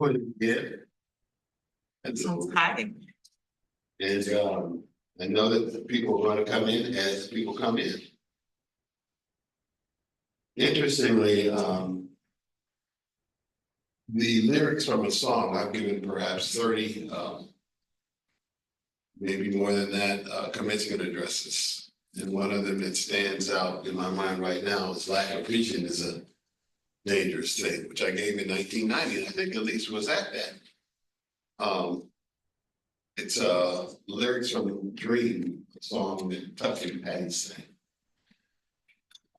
put it together. And so, Exciting. and I know that the people are going to come in as people come in. Interestingly, the lyrics from a song, I've given perhaps 30, maybe more than that, commencement addresses. And one of them that stands out in my mind right now is lack of vision is a dangerous thing, which I gave in 1990. And I think at least was at that. It's lyrics from Dream, a song that Tuck and Patty sang.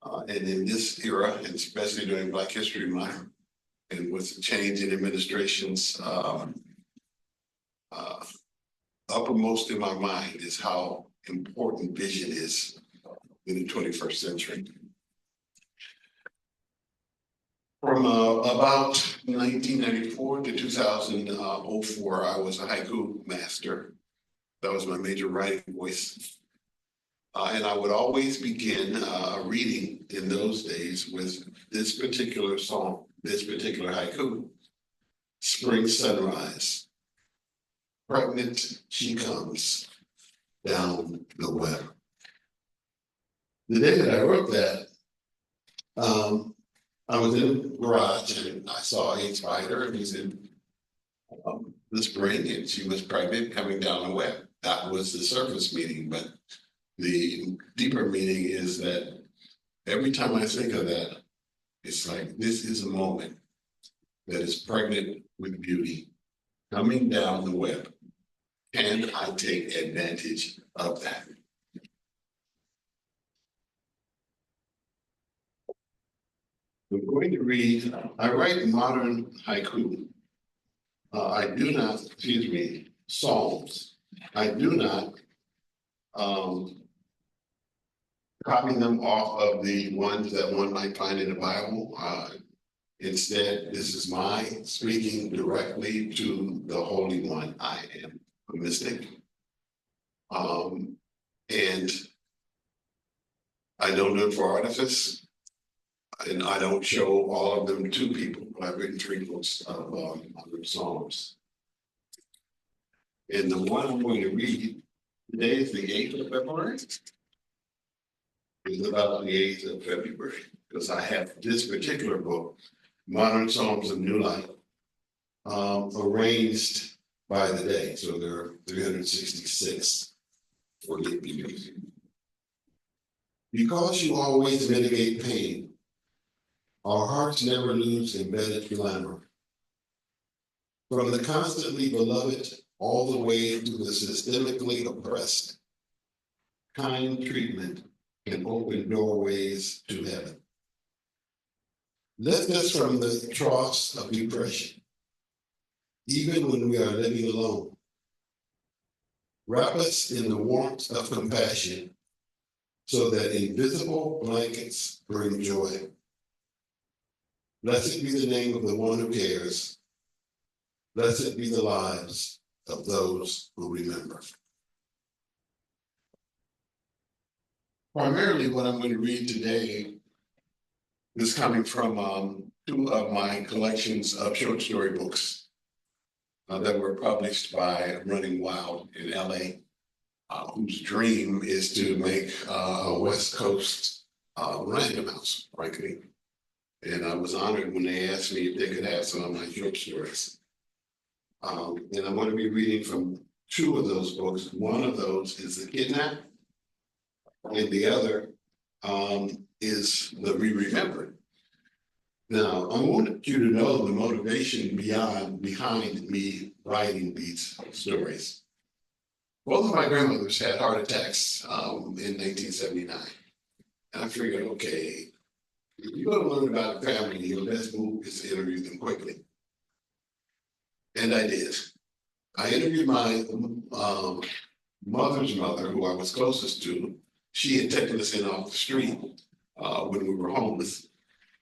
And in this era, and especially during Black History Month, and with the change in administrations, uppermost in my mind is how important vision is in the 21st century. From about 1994 to 2004, I was a haiku master. That was my major writing voice. And I would always begin a reading in those days with this particular song, this particular haiku. Spring sunrise, pregnant she comes down the web. The day that I wrote that, I was in the garage and I saw a spider and he's in the spring and she was pregnant coming down the web. That was the surface meaning, but the deeper meaning is that every time I think of that, it's like this is a moment that is pregnant with beauty coming down the web. Can I take advantage of that? I'm going to read, I write modern haiku. I do not, psalms. I do not copy them off of the ones that one might find in the Bible. Instead, this is my speaking directly to the Holy One. I am a mystic. And I don't do it for artifice. And I don't show all of them to people. I've written 3 books of 100 songs. And the one I'm going to read today is the 8th of February. It's about the 8th of February, because I have this particular book, Modern Psalms of New Life, arranged by the day. So there are 366 for you. Because you always mitigate pain, our hearts never lose embedded glamour. From the constantly beloved all the way to the systemically oppressed, kind treatment can open doorways to heaven. Lift us from the troughs of depression, even when we are living alone. Wrap us in the warmth of compassion so that invisible blankets bring joy. Blessed be the name of the one who cares. Blessed be the lives of those who remember. Primarily what I'm going to read today is coming from 2 of my collections of short story books that were published by Running Wild in LA, whose dream is to make a West Coast Random House, frankly. And I was honored when they asked me if they could have some of my short stories. And I'm going to be reading from 2 of those books. One of those is The Kidnap, and the other is The Re-Remembered. Now, I wanted you to know the motivation behind me writing these stories. Both of my grandmothers had heart attacks in 1979. And I figured, okay, if you're going to learn about a family, your best move is to interview them quickly. And I did. I interviewed my mother's mother, who I was closest to. She had taken us in off the street when we were homeless.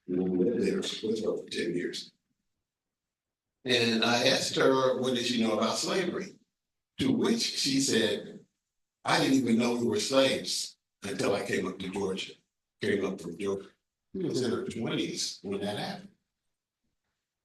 We lived there with her for 10 years. And I asked her, what did she know about slavery? To which she said, I didn't even know we were slaves until I came up to Georgia, came up from Georgia. She was in her 20s when that happened.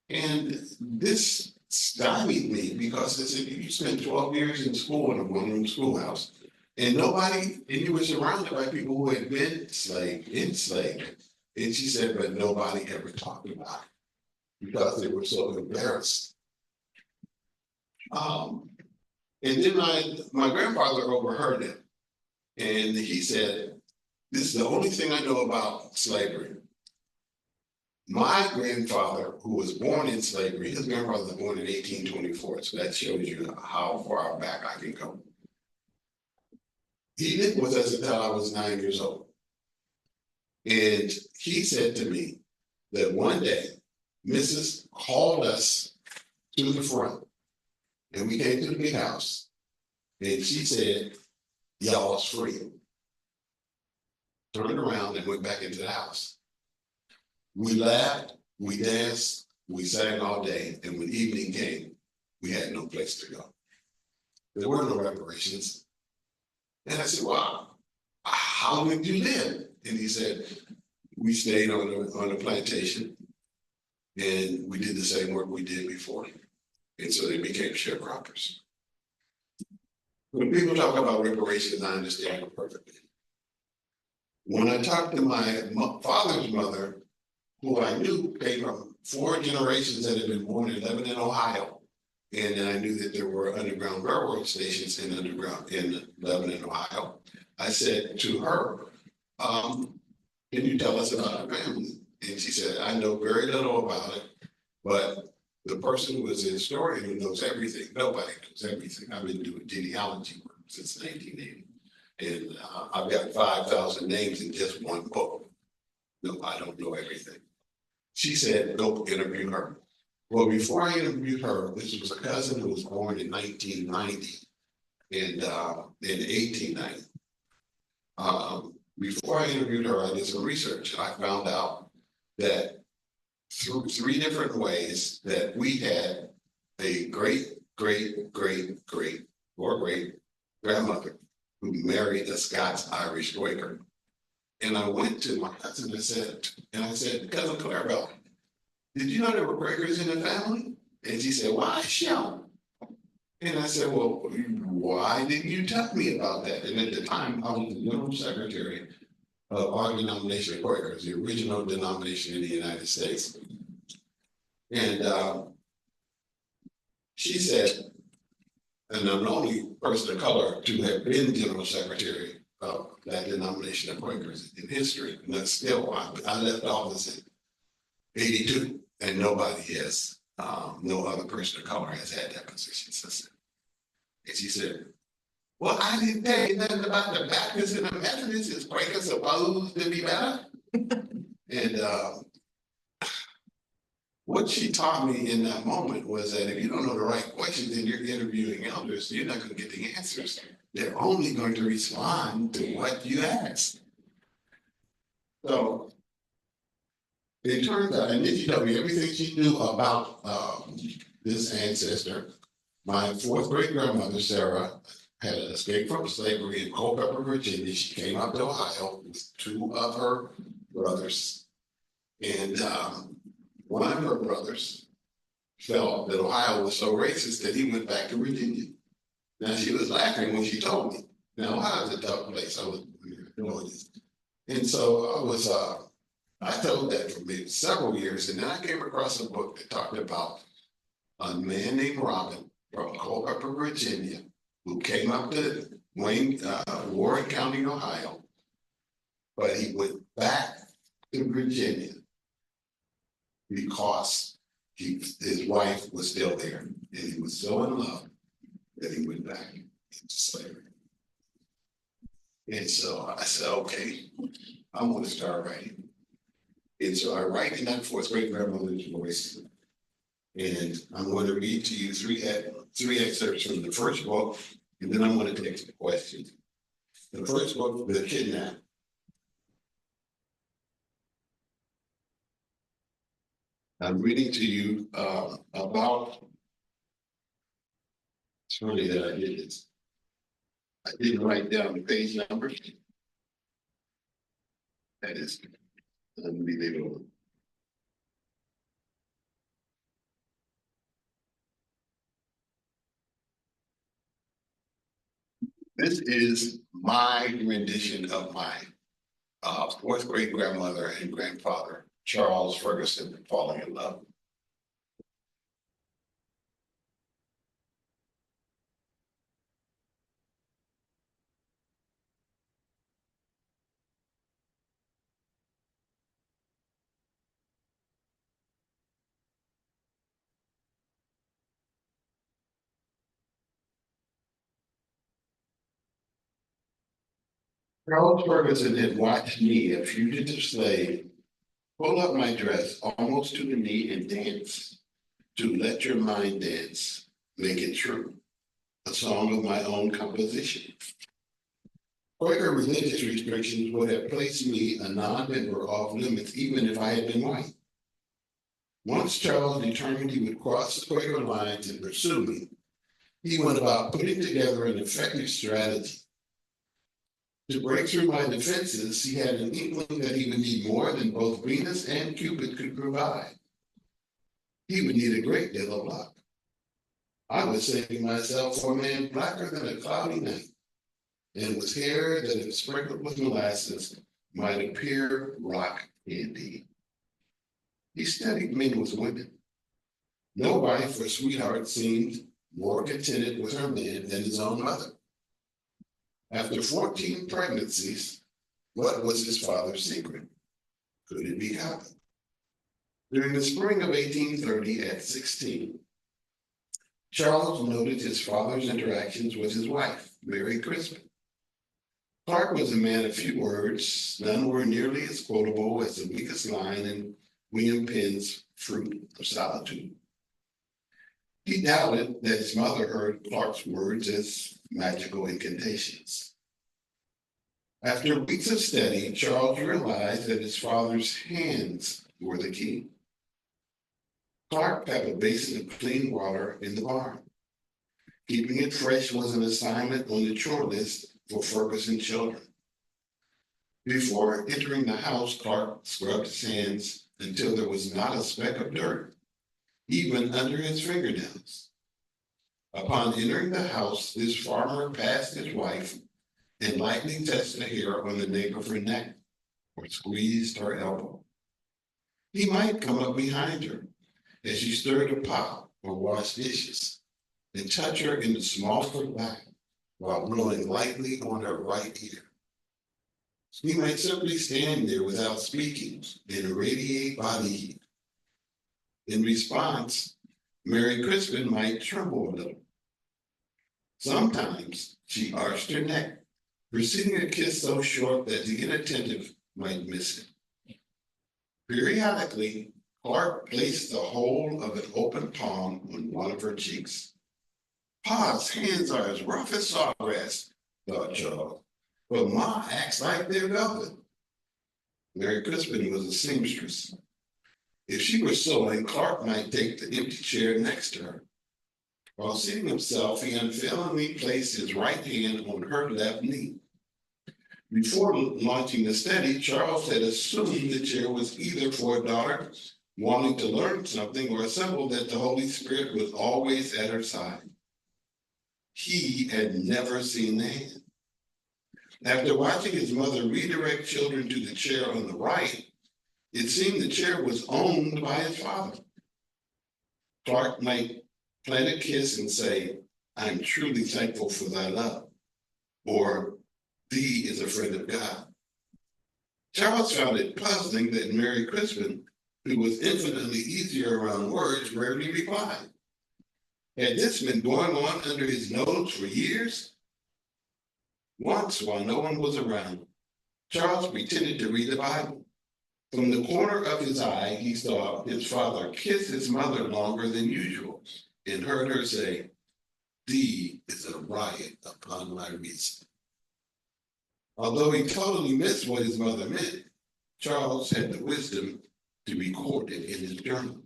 And this stymied me because they said, you spent 12 years in school in a one-room schoolhouse. And nobody, and you were surrounded by people who had been enslaved. And she said, but nobody ever talked about it because they were so embarrassed. And then my grandfather overheard it. And he said, this is the only thing I know about slavery. My grandfather, who was born in slavery, his grandfather was born in 1824, so that shows you how far back I can go. He lived with us until I was 9 years old. And he said to me that one day, Mrs. called us to the front, and we came to the big house, and she said, y'all's free. Turned around and went back into the house. We laughed, we danced, we sang all day, and when evening came, we had no place to go. There were no reparations. And I said, well, how did you live? And he said, we stayed on a plantation, and we did the same work we did before. And so they became sharecroppers. When people talk about reparations, I understand it perfectly. When I talked to my father's mother, who I knew came from 4 generations that had been born in Lebanon, Ohio, and I knew that there were underground railroad stations in Lebanon, Ohio, I said to her, can you tell us about your family? And she said, I know very little about it, but the person who was a historian who knows everything, nobody knows everything. I've been doing genealogy work since 1980. And I've got 5,000 names in just one book. No, I don't know everything. She said, go interview her. Well, before I interviewed her, this was a cousin who was born in 1990 and in 1890. Before I interviewed her, I did some research and I found out that through 3 different ways that we had a great grandmother who married a Scots-Irish Quaker. And I went to my cousin and I said, Cousin Clarabelle, did you know there were Quakers in the family? And she said, why, shout? And I said, well, why didn't you tell me about that? And at the time, I was the General Secretary of our denomination of Quakers, the original denomination in the United States. And she said, and I'm the only person of color to have been General Secretary of that denomination of Quakers in history. And that's still, I left office in 82, and nobody has, no other person of color has had that position since then. And she said, well, I didn't tell you nothing about the Baptists and the Methodists. Is Quakers supposed to be better? And what she taught me in that moment was that if you don't know the right questions and you're interviewing elders, you're not going to get the answers. They're only going to respond to what you ask. So it turns out, and then she told me everything she knew about this ancestor. My 4th great grandmother, Sarah, had escaped from slavery in Culpeper, Virginia. She came up to Ohio with 2 of her brothers. And one of her brothers felt that Ohio was so racist that he went back to Virginia. Now, she was laughing when she told me. Now, Ohio's a tough place. I was doing this. And so I told that for maybe several years. And then I came across a book that talked about a man named Robin from Culpeper, Virginia, who came up to Warren County, Ohio, but he went back to Virginia because his wife was still there, and he was so in love that he went back into slavery. And so I said, okay, I'm going to start writing. And so I write in that 4th great grandmother's voice. And I'm going to read to you three excerpts from the first book, and then I'm going to take some questions. The first book, The Kidnap. I'm reading to you about, it's funny that I did this. I didn't write down the page numbers. That is unbelievable. This is my rendition of my fourth great grandmother and grandfather, Charles Ferguson, falling in love. Charles Ferguson had watched me, a fugitive slave, pull up my dress almost to the knee and dance. To let your mind dance, make it true. A song of my own composition. Quaker religious restrictions would have placed me a non-member off limits even if I had been white. Once Charles determined he would cross the Quaker line to pursue me, he went about putting together an effective strategy. To break through my defenses, he had an inkling that he would need more than both Venus and Cupid could provide. He would need a great deal of luck. I was saving myself for a man blacker than a cloudy night, and with hair that, if sprinkled with molasses, might appear rock candy. He studied men with women. No wife or sweetheart seemed more contented with her man than his own mother. After 14 pregnancies, what was his father's secret? Could it be copper? During the spring of 1830, at 16, Charles noted his father's interactions with his wife, Mary Crispin. Clark was a man of few words. None were nearly as quotable as the weakest line in William Penn's Fruit of Solitude. He doubted that his mother heard Clark's words as magical incantations. After weeks of study, Charles realized that his father's hands were the key. Clark kept a basin of clean water in the barn. Keeping it fresh was an assignment on the chore list for Ferguson children. Before entering the house, Clark scrubbed his hands until there was not a speck of dirt, even under his fingernails. Upon entering the house, this farmer passed his wife and lightly touched the hair on the nape of her neck or squeezed her elbow. He might come up behind her as she stirred a pot or washed dishes and touch her in the small of her back while blowing lightly on her right ear. He might simply stand there without speaking and irradiate body heat. In response, Mary Crispin might tremble a little. Sometimes she arched her neck, receiving a kiss so short that the inattentive might miss it. Periodically, Clark placed the whole of an open palm on one of her cheeks. Pa's hands are as rough as sawgrass, thought Charles, but Ma acts like they're velvet. Mary Crispin was a seamstress. If she were sewing, Clark might take the empty chair next to her. While seating himself, he unfailingly placed his right hand on her left knee. Before launching the study, Charles had assumed the chair was either for a daughter wanting to learn something or a symbol that the Holy Spirit was always at her side. He had never seen the hand. After watching his mother redirect children to the chair on the right, it seemed the chair was owned by his father. Clark might plant a kiss and say, "I'm truly thankful for thy love," or "Thee is a friend of God." Charles found it puzzling that Mary Crispin, who was infinitely easier around words, rarely replied. Had this been going on under his nose for years? Once, while no one was around, Charles pretended to read the Bible. From the corner of his eye, he saw his father kiss his mother longer than usual and heard her say, "Thee is a riot upon my reason." Although he totally missed what his mother meant, Charles had the wisdom to record it in his journal.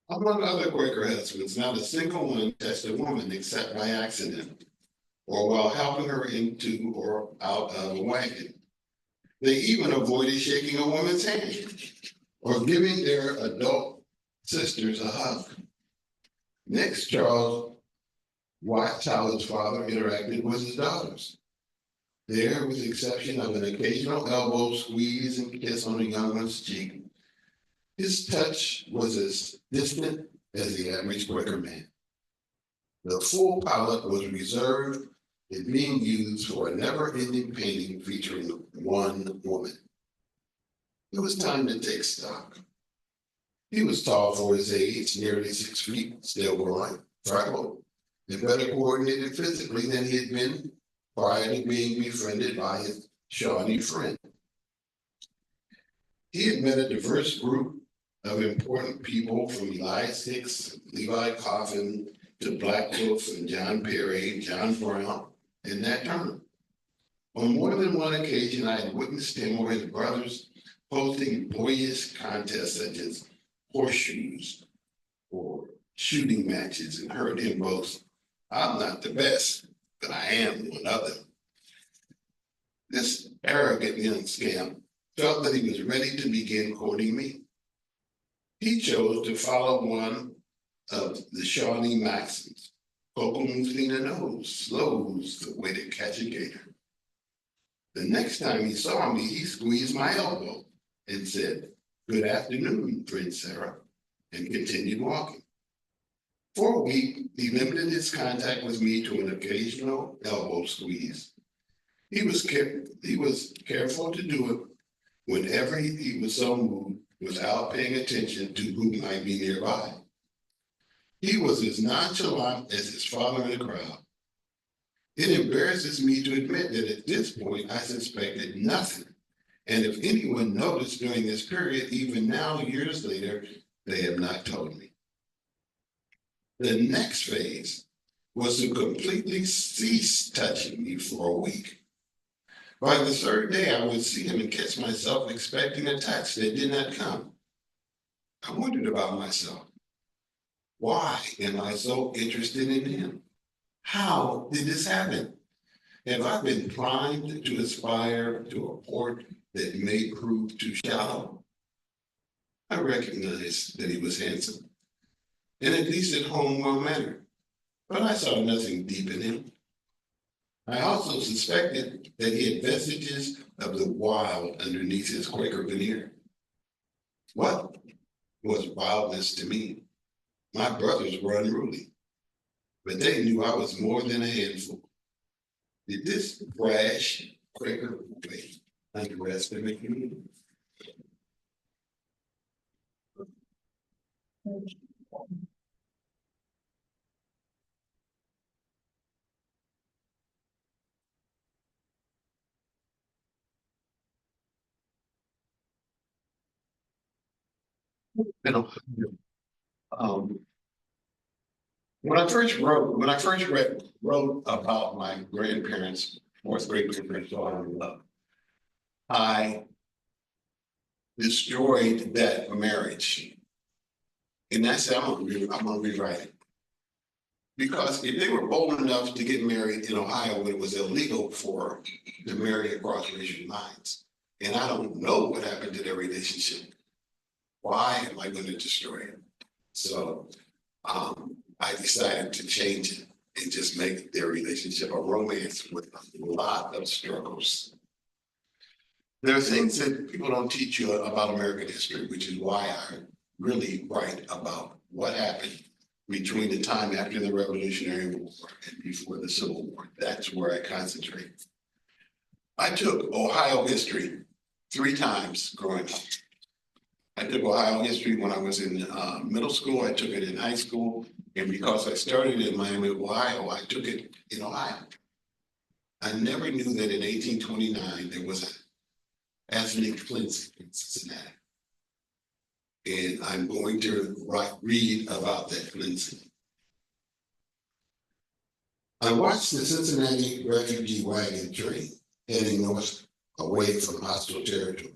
Among other Quaker husbands, not a single one touched a woman except by accident or while helping her into or out of a wagon. They even avoided shaking a woman's hand or giving their adult sisters a hug. Next, Charles watched how his father interacted with his daughters. There, with the exception of an occasional elbow squeeze and kiss on the young one's cheek, his touch was as distant as the average Quaker man. The full palette was reserved and being used for a never-ending painting featuring one woman. It was time to take stock. He was tall for his age, nearly 6 feet, still growing, freckled, and better coordinated physically than he had been prior to being befriended by his Shawnee friend. He had met a diverse group of important people from Elias Hicks, Levi Coffin, to Black Wolf and John Perry, John Brown, and Nat Turner. On more than one occasion, I had witnessed him or his brothers hosting boyish contests such as horseshoes or shooting matches and heard him boast, "I'm not the best, but I am one of them." This arrogant young scamp felt that he was ready to begin courting me. He chose to follow one of the Shawnee maxims. Kokum Fina knows, slow's the way to catch a gator. The next time he saw me, he squeezed my elbow and said, "Good afternoon, Friend Sarah," and continued walking. For a week, he limited his contact with me to an occasional elbow squeeze. He was careful to do it whenever he was so moved without paying attention to who might be nearby. He was as nonchalant as his father in the crowd. It embarrasses me to admit that at this point I suspected nothing. And if anyone noticed during this period, even now, years later, they have not told me. The next phase was to completely cease touching me for a week. By the third day, I would see him and catch myself expecting a touch that did not come. I wondered about myself. Why am I so interested in him? How did this happen? Have I been primed to aspire to a port that may prove too shallow? I recognized that he was handsome, and at least at home well-mannered, but I saw nothing deep in him. I also suspected that he had vestiges of the wild underneath his Quaker veneer. What was wildness to me? My brothers were unruly, but they knew I was more than a handful. Did this brash Quaker boy underestimate me? You know, um, when I first wrote about my grandparents, fourth great grandparents, I destroyed that marriage. And I said, I'm gonna rewrite it. Because if they were bold enough to get married in Ohio when it was illegal for to marry across racial lines, and I don't know what happened to their relationship, why am I going to destroy it? So I decided to change it and just make their relationship a romance with a lot of struggles. There are things that people don't teach you about American history, which is why I really write about what happened between the time after the Revolutionary War and before the Civil War. That's where I concentrate. I took Ohio history 3 times growing up. I took Ohio history when I was in middle school. I took it in high school. And because I started in Miami, Ohio, I took it in Ohio. I never knew that in 1829, there was an ethnic cleansing in Cincinnati. And I'm going to read about that cleansing. I watched the Cincinnati refugee wagon train heading north away from hostile territory.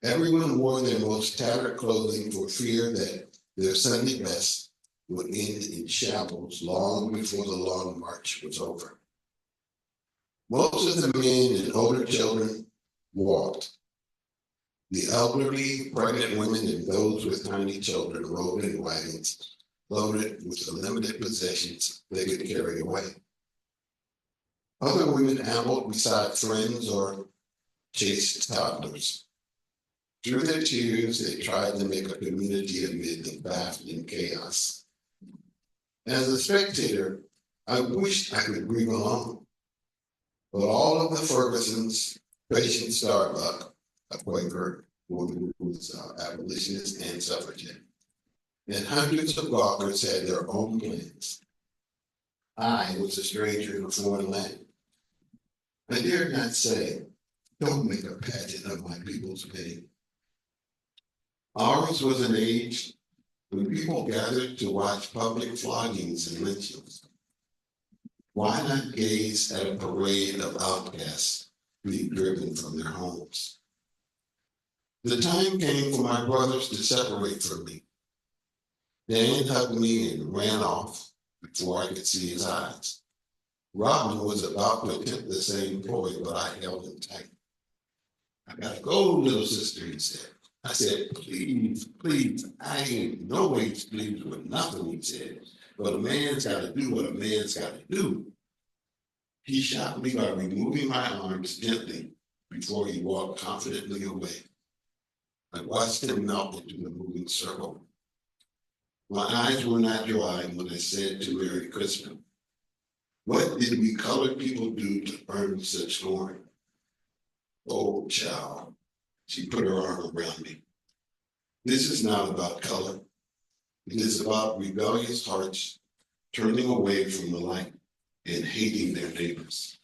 Everyone wore their most tattered clothing for fear that their Sunday best would end in shambles long before the long march was over. Most of the men and older children walked. The elderly, pregnant women, and those with tiny children rode in wagons loaded with the limited possessions they could carry away. Other women ambled beside friends or chased toddlers. Through their tears, they tried to make a community amid the baffling chaos. As a spectator, I wished I could grieve alone. But all of the Fergusons, Patience Starbuck, a Quaker woman who was abolitionist and suffragette, and hundreds of Gawkers had their own plans. I was a stranger in a foreign land. I dared not say, don't make a pageant of my people's pain. Ours was an age when people gathered to watch public floggings and lynchings. Why not gaze at a parade of outcasts being driven from their homes? The time came for my brothers to separate from me. Dan hugged me and ran off before I could see his eyes. Robin was about to attempt the same ploy, but I held him tight. I gotta go, little sister, he said. I said, please, please, I ain't no way pleased with nothing, he said. But a man's gotta do what a man's gotta do. He shot me by removing my arms gently before he walked confidently away. I watched him melt into the moving circle. My eyes were not dry when I said to Merry Christmas, what did we colored people do to earn such scorn? Oh, child, she put her arm around me. This is not about color. It is about rebellious hearts turning away from the light and hating their neighbors.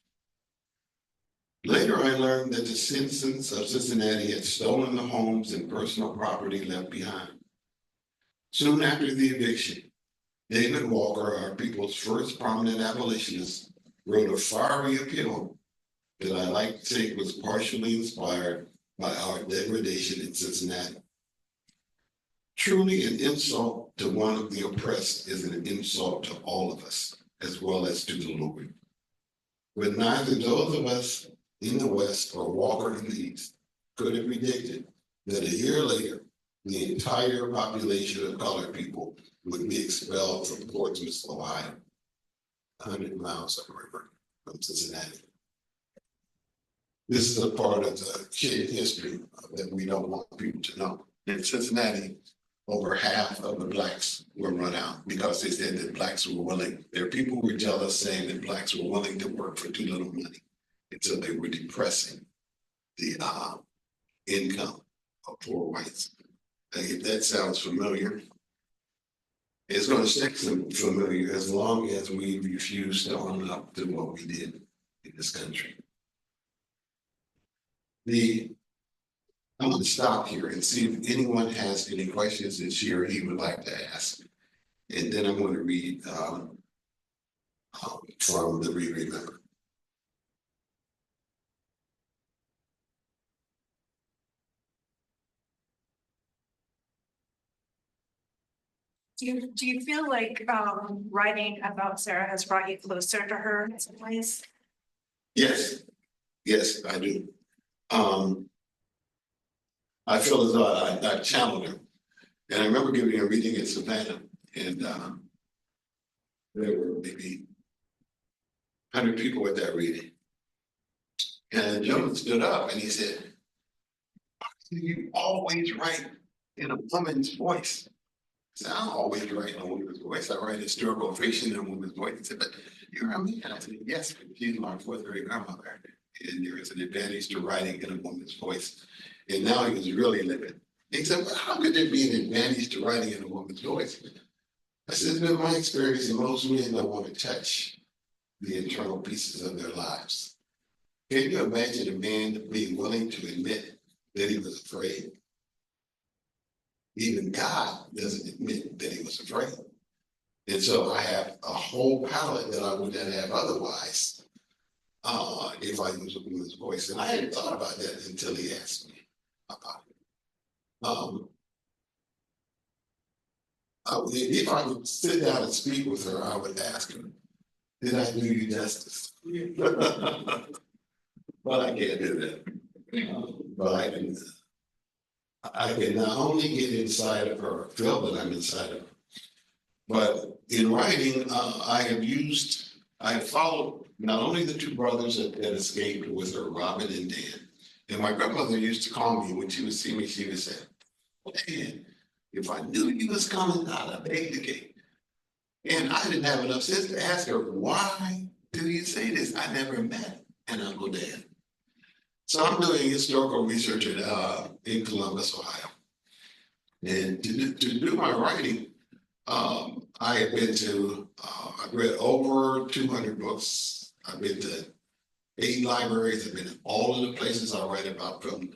Later, I learned that the citizens of Cincinnati had stolen the homes and personal property left behind. Soon after the eviction, David Walker, our people's first prominent abolitionist, wrote a fiery appeal that I like to think was partially inspired by our degradation in Cincinnati. Truly, an insult to one of the oppressed is an insult to all of us, as well as to the Lord. But neither those of us in the West or Walker in the East could have predicted that a year later, the entire population of colored people would be expelled from Portsmouth, Ohio, 100 miles upriver from Cincinnati. This is a part of the hidden history that we don't want people to know. In Cincinnati, over half of the Blacks were run out because they said that Blacks were willing. Their people were jealous, saying that Blacks were willing to work for too little money. And so they were depressing the income of poor whites. If that sounds familiar, it's going to stay familiar as long as we refuse to own up to what we did in this country. I'm going to stop here and see if anyone has any questions that she or he would like to ask. And then I'm going to read from the Remember. Do you feel like writing about Sarah has brought you closer to her in some ways? Yes, I do. I feel as though I channeled her. And I remember giving a reading in Savannah, and there were maybe 100 people at that reading. And a gentleman stood up and he said, you always write in a woman's voice. I said, I don't always write in a woman's voice. I write historical fiction in a woman's voice. He said, but you're a man. I said, yes, but she's my fourth great grandmother. And there is an advantage to writing in a woman's voice. And now he was really livid. He said, well, how could there be an advantage to writing in a woman's voice? I said, it's been my experience that most men don't want to touch the internal pieces of their lives. Can you imagine a man being willing to admit that he was afraid? Even God doesn't admit that he was afraid. And so I have a whole palette that I would not have otherwise if I use a woman's voice. And I hadn't thought about that until he asked me about it. If I would sit down and speak with her, I would ask her, did I do you justice? But I can't do that. But I can not only get inside of her, feel that I'm inside of her, But in writing, I have followed not only the two brothers that escaped with her, Robin and Dan. And my grandmother used to call me when she would see me, she would say, "Dan, if I knew you was coming, I'd have baked the cake." And I didn't have enough sense to ask her, "Why do you say this? I never met an Uncle Dan." So I'm doing historical research in Columbus, Ohio. And to do my writing, I have been to, I've read over 200 books. I've been to 8 libraries. I've been to all of the places I write about, from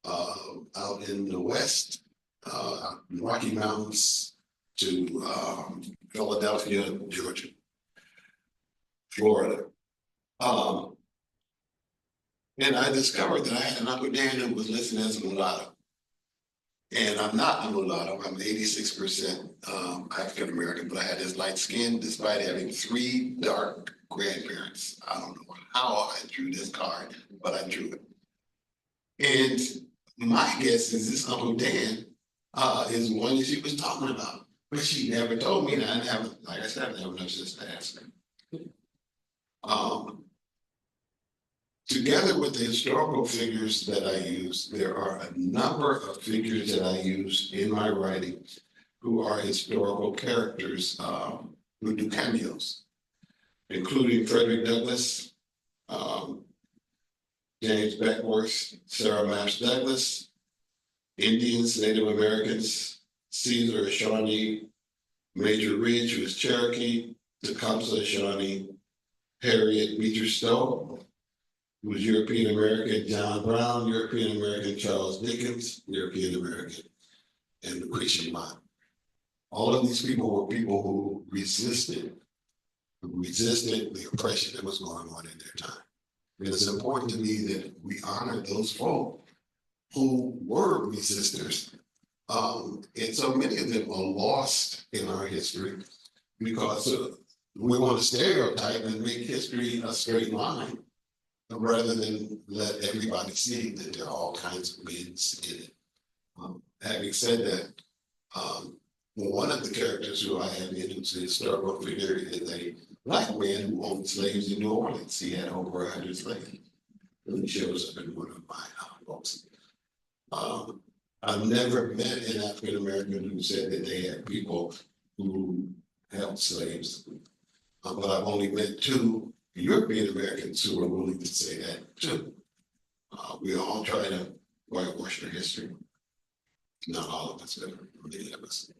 out in the West, Rocky Mountains, to Philadelphia, Georgia, Florida. And I discovered that I had an Uncle Dan who was listed as a mulatto. And I'm not a mulatto, I'm 86% African American, but I had this light skin despite having 3 dark grandparents. I don't know how I drew this card, but I drew it. And my guess is this Uncle Dan is one that she was talking about, but she never told me, and I didn't have, like I said, I didn't have enough sense to ask her. Together with the historical figures that I use, there are a number of figures that I use in my writing who are historical characters who do cameos, including Frederick Douglass, James Beckworth, Sarah Mash Douglas, Indians, Native Americans, Caesar Shawnee, Major Ridge, who is Cherokee, Tecumseh Shawnee, Harriet Beecher Stowe, who was European American, John Brown, European American, Charles Dickens, European American, and Lucretia Mott. All of these people were people who resisted the oppression that was going on in their time. And it's important to me that we honor those folk who were resistors. And so many of them are lost in our history because we want to stereotype and make history a straight line, rather than let everybody see that there are all kinds of bends in it. Having said that, one of the characters who I have in, who's a historical figure, is a Black man who owned slaves in New Orleans. He had over 100 slaves. He shows up in one of my books. I've never met an African American who said that they had people who held slaves, but I've only met 2 European Americans who are willing to say that too. We all try to whitewash our history. Not all of us, but many of us.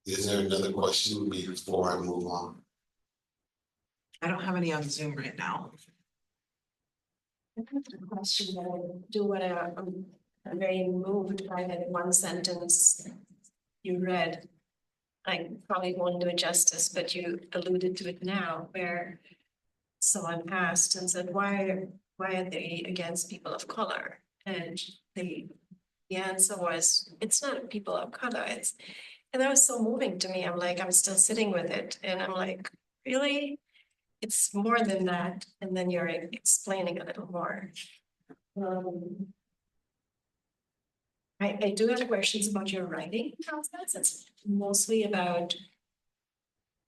Is there another question before I move on? I don't have any on Zoom right now. I have a question that I do want to, I'm very moved by that one sentence you read. I probably won't do it justice, but you alluded to it now, where someone asked and said, why are they against people of color? And the answer was, it's not people of color, and that was so moving to me. I'm still sitting with it, and I'm like, really? It's more than that. And then you're explaining a little more. I do have questions about your writing process. It's mostly about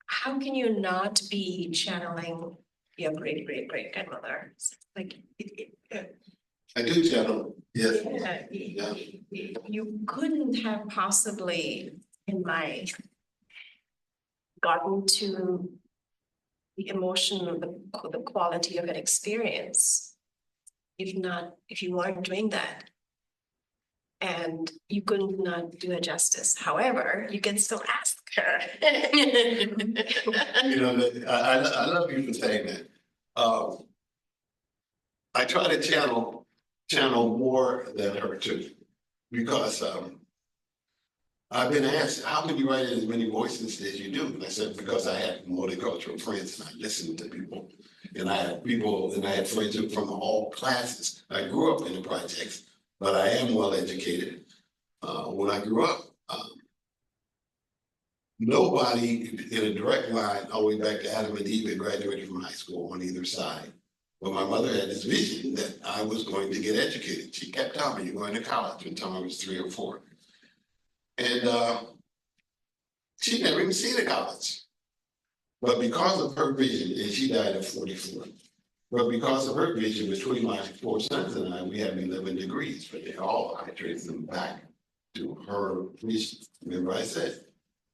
how can you not be channeling your great grandmother? Like I do channel, yes. Yeah, you couldn't have possibly, in my, gotten to the emotion of the quality of an experience if you weren't doing that. And you couldn't not do it justice. However, you can still ask her. You know, I love you for saying that. I try to channel more than her too, because I've been asked, how can you write in as many voices as you do? And I said, because I have multicultural friends and I listen to people. And I had friends from all classes. I grew up in the projects, but I am well educated. When I grew up, nobody in a direct line all the way back to Adam and Eve had graduated from high school on either side. But my mother had this vision that I was going to get educated. She kept telling me, you're going to college until I was 3 or 4. And She never even seen a college. But because of her vision, and she died at 44, but because of her vision, between my 4 sons and I, we have 11 degrees, but I trace them back to her vision. Remember I said,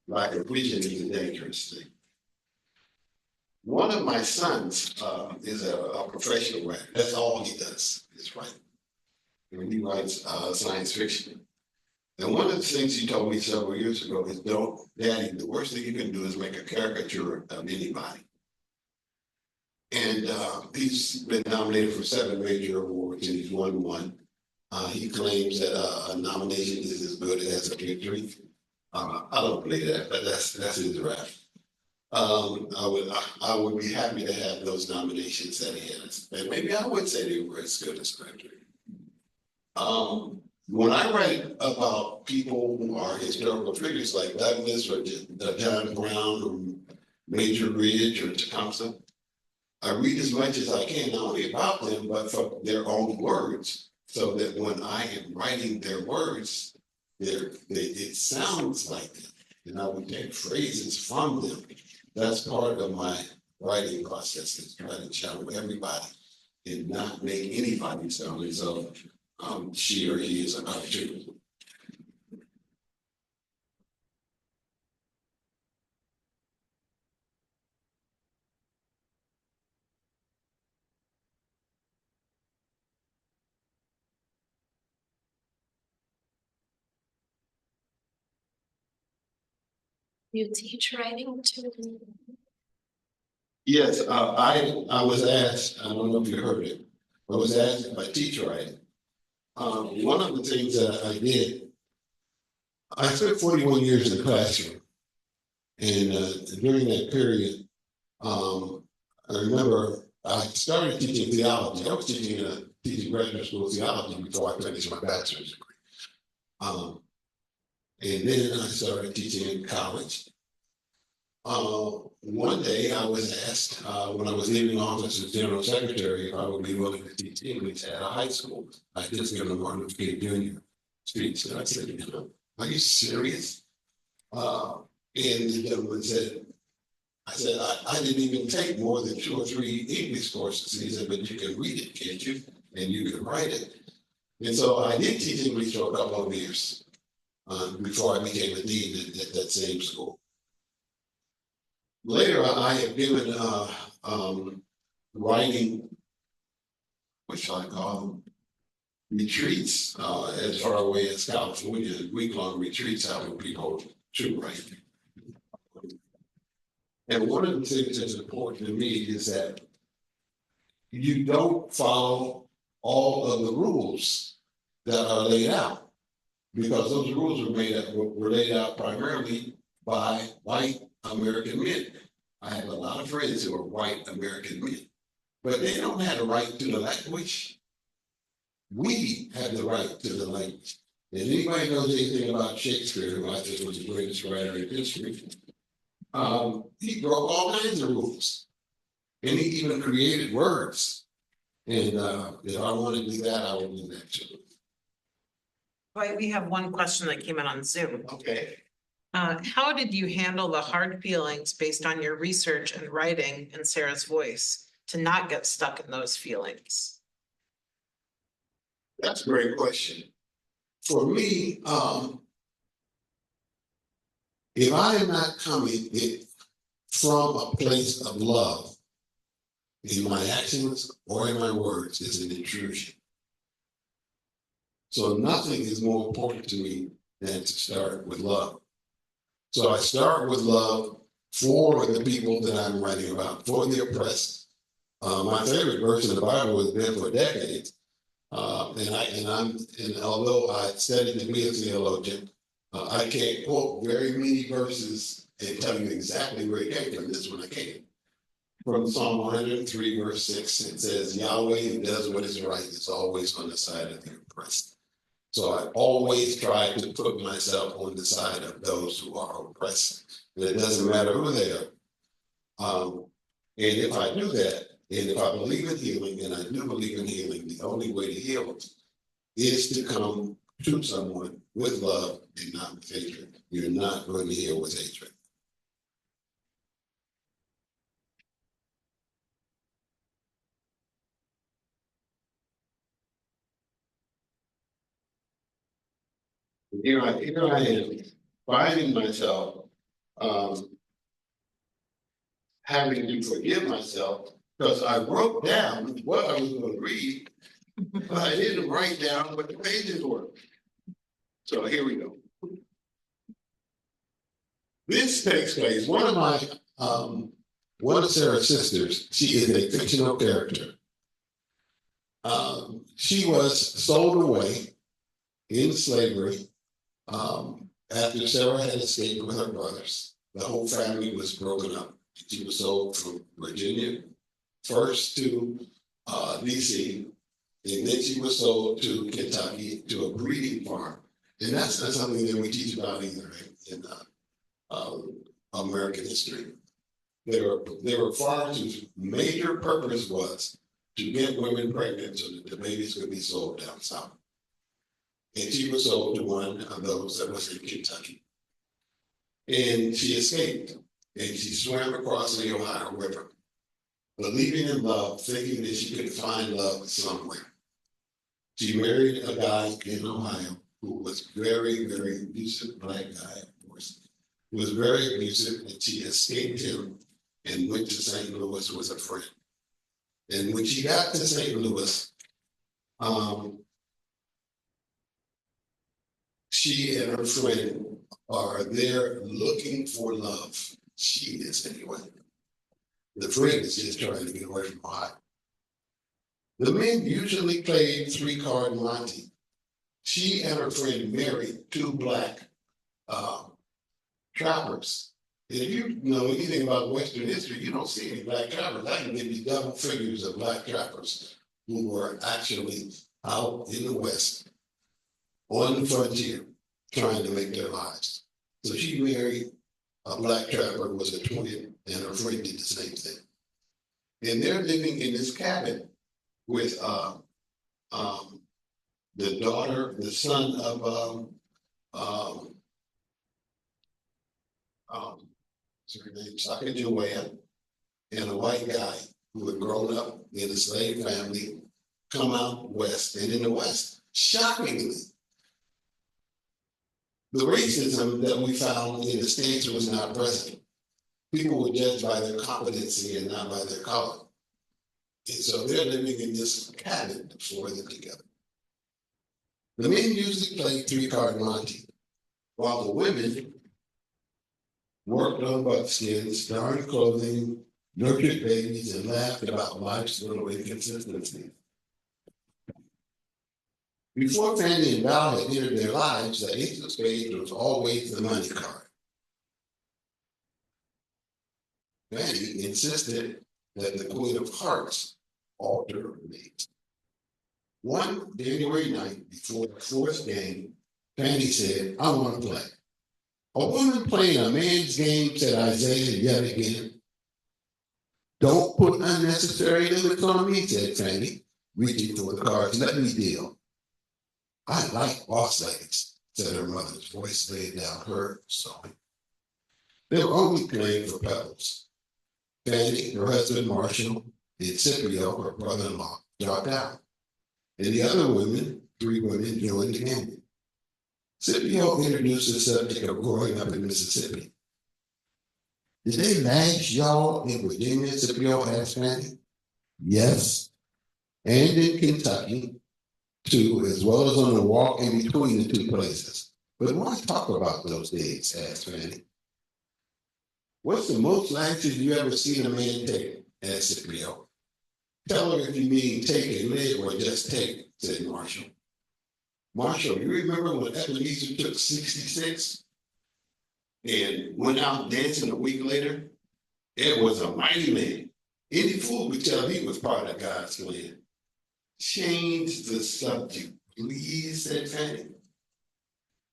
lack of vision is a dangerous thing. One of my sons is a professional writer. That's all he does is write. And he writes science fiction. And one of the things he told me several years ago is, Daddy, the worst thing you can do is make a caricature of anybody. And he's been nominated for 7 major awards, and he's won 1. He claims that a nomination is as good as a victory. I don't believe that, but that's his rap. I would be happy to have those nominations that he has, and maybe I would say they were as good as a victory. When I write about people who are historical figures like Douglas or John Brown or Major Ridge or Tecumseh, I read as much as I can, not only about them, but from their own words, so that when I am writing their words, it sounds like them, and I would take phrases from them. That's part of my writing process, is trying to challenge everybody and not make anybody sound as though she or he is a cartoon. You teach writing too? Yes, I was asked, I don't know if you heard it, I was asked if I teach writing. One of the things that I did, I spent 41 years in the classroom. And during that period, I remember I started teaching theology. I was teaching graduate school theology before I finished my bachelor's degree. And then I started teaching in college. One day I was asked, when I was leaving office as general secretary, if I would be willing to teach English at a high school. I just given a Martin Luther King Jr. speech, and I said, are you serious? And the gentleman said, I didn't even take more than 2 or 3 English courses. He said, but you can read it, can't you? And you can write it. And so I did teach English for a couple of years before I became a dean at that same school. Later, I have given writing, which I call retreats, as far away as California, week-long retreats helping people to write. And one of the things that's important to me is that you don't follow all of the rules that are laid out, because those rules were laid out primarily by white American men. I have a lot of friends who are white American men, but they don't have the right to the language. We have the right to the language. And anybody knows anything about Shakespeare, who I think was the greatest writer in history, he broke all kinds of rules. And he even created words. And if I want to do that, I will do that too. Dwight, we have one question that came in on Zoom. Okay. How did you handle the hard feelings based on your research and writing in Sarah's voice to not get stuck in those feelings? That's a great question. For me, if I am not coming from a place of love in my actions or in my words, it's an intrusion. So nothing is more important to me than to start with love. So I start with love for the people that I'm writing about, for the oppressed. My favorite verse in the Bible has been for decades. And although I studied to be a theologian, I can't quote very many verses and tell you exactly where it came from. This one I came from Psalm 103, verse 6. It says, Yahweh who does what is right is always on the side of the oppressed. So I always try to put myself on the side of those who are oppressed. And it doesn't matter who they are. And if I do that, and if I believe in healing, and I do believe in healing, the only way to heal is to come to someone with love and not with hatred. You're not going to heal with hatred. Here I am, finding myself, having to forgive myself because I wrote down what I was going to read, but I didn't write down what the pages were. So here we go. This takes place, one of Sarah's sisters, she is a fictional character. She was sold away in slavery after Sarah had escaped with her brothers. The whole family was broken up. She was sold from Virginia first to DC, and then she was sold to Kentucky to a breeding farm. And that's not something that we teach about either in American history. There were farms whose major purpose was to get women pregnant so that the babies could be sold down south. And she was sold to one of those that was in Kentucky. And she escaped, and she swam across the Ohio River, believing in love, thinking that she could find love somewhere. She married a guy in Ohio who was very, very abusive, black guy, of course. He was very abusive, and she escaped him and went to St. Louis with a friend. And when she got to St. Louis, she and her friend are there looking for love. She is anyway. The friend is just trying to get away from Ohio. The men usually played 3-card Monte. She and her friend married 2 black trappers. And if you know anything about Western history, you don't see any black trappers. I can give you double figures of black trappers who were actually out in the West on the frontier trying to make their lives. So she married a black trapper who was a twin, and her friend did the same thing. And they're living in this cabin with the son of what's her name, Sacagawea, and a white guy who had grown up in a slave family, come out west, and in the West, shockingly, the racism that we found in the States was not present. People were judged by their competency and not by their color. And so they're living in this cabin, the 4 of them together. The men usually played 3-card Monte, while the women worked on buckskins, darned clothing, nurtured babies, and laughed about life's little inconsistencies. Before Fanny and Val had entered their lives, the ace of spades was always the money card. Fanny insisted that the Queen of Hearts alter her mate. One January night before the 4th game, Fanny said, "I want to play." "A woman playing a man's game," said Isaiah yet again. "Don't put unnecessary limits on me," said Fanny, reaching for the cards. "Let me deal." "I like boss ladies," said her mother's voice, laying down her sewing. They were only playing for pebbles. Fanny, her husband Marshall, and Scipio, her brother-in-law, dropped out. And the other women, 3 women, joined the game. Scipio introduced the subject of growing up in Mississippi. "Did they lash y'all in Virginia?" Scipio asked Fanny. "Yes, and in Kentucky, too, as well as on the walk in between the 2 places. But why talk about those days?" asked Fanny. "What's the most lashes you ever seen a man take?" asked Scipio. "Tell her if you mean take a leg or just take," said Marshall. "Marshall, you remember when Ebenezer took 66 and went out dancing a week later? It was a mighty man. Any fool would tell he was part of God's plan." "Change the subject, please," said Fanny.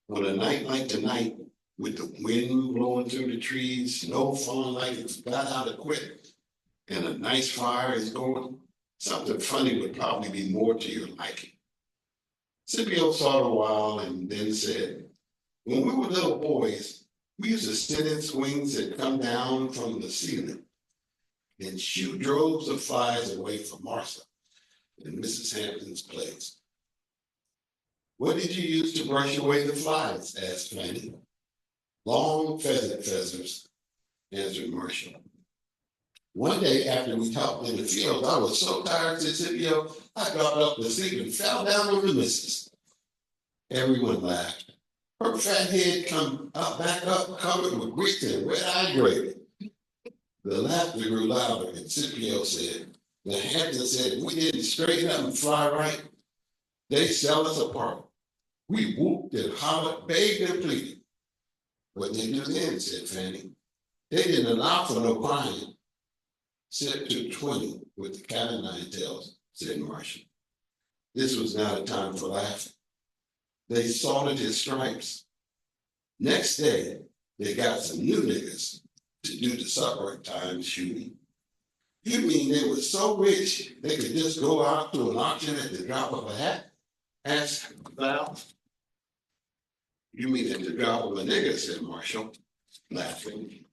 "On a night like tonight, with the wind blowing through the trees, snow falling like it's got out of quit, and a nice fire is going, something funny would probably be more to your liking." Scipio thought a while and then said, "When we were little boys, we used to sit in swings that come down from the ceiling and shoot droves of flies away from Martha in Mrs. Hampton's place." What did you use to brush away the flies? Asked Fanny. Long pheasant feathers, answered Marshall. One day after we talked in the field, I was so tired, said Scipio, I got up to sleep and fell down on the missus. Everyone laughed. Her fat head come up, back up, covered with grease and red-eye gravy. The laughter grew louder, and Scipio said, the Hampton said, if we didn't straighten up and fly right, they sell us apart. We whooped and hollered, begged and pleaded. What they do then, said Fanny. They didn't allow for no crying. Set to 20 with the cat o' nine tails, said Marshall. This was not a time for laughing. They salted his stripes. Next day, they got some new niggas to do the supper time shooting. You mean they were so rich they could just go out to an auction at the drop of a hat? Asked Val. You mean at the drop of a nigger, said Marshall, laughing.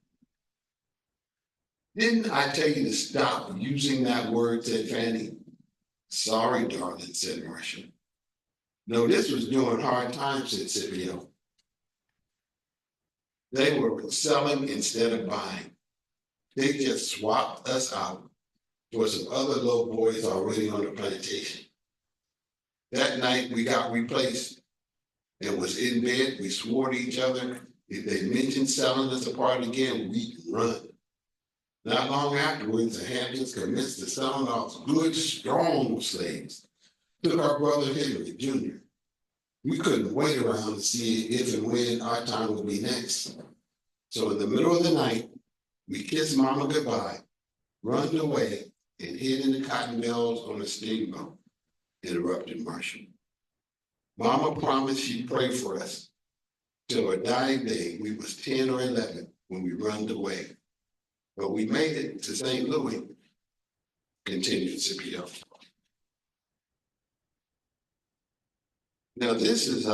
Didn't I tell you to stop using that word, said Fanny. Sorry, darling, said Marshall. No, this was during hard times, said Scipio. They were selling instead of buying. They just swapped us out for some other little boys already on the plantation. That night we got replaced and was in bed. We swore to each other, if they mentioned selling us apart again, we'd run. Not long afterwards, the Hamptons commenced to selling off good, strong slaves to our brother Henry Jr. We couldn't wait around to see if and when our time would be next. So in the middle of the night, we kissed Mama goodbye, run away, and hid in the cotton mills on a steamboat, interrupted Marshall. Mama promised she'd pray for us. Till her dying day, we was 10 or 11 when we run away. But we made it to St. Louis, continued Scipio. Now this is,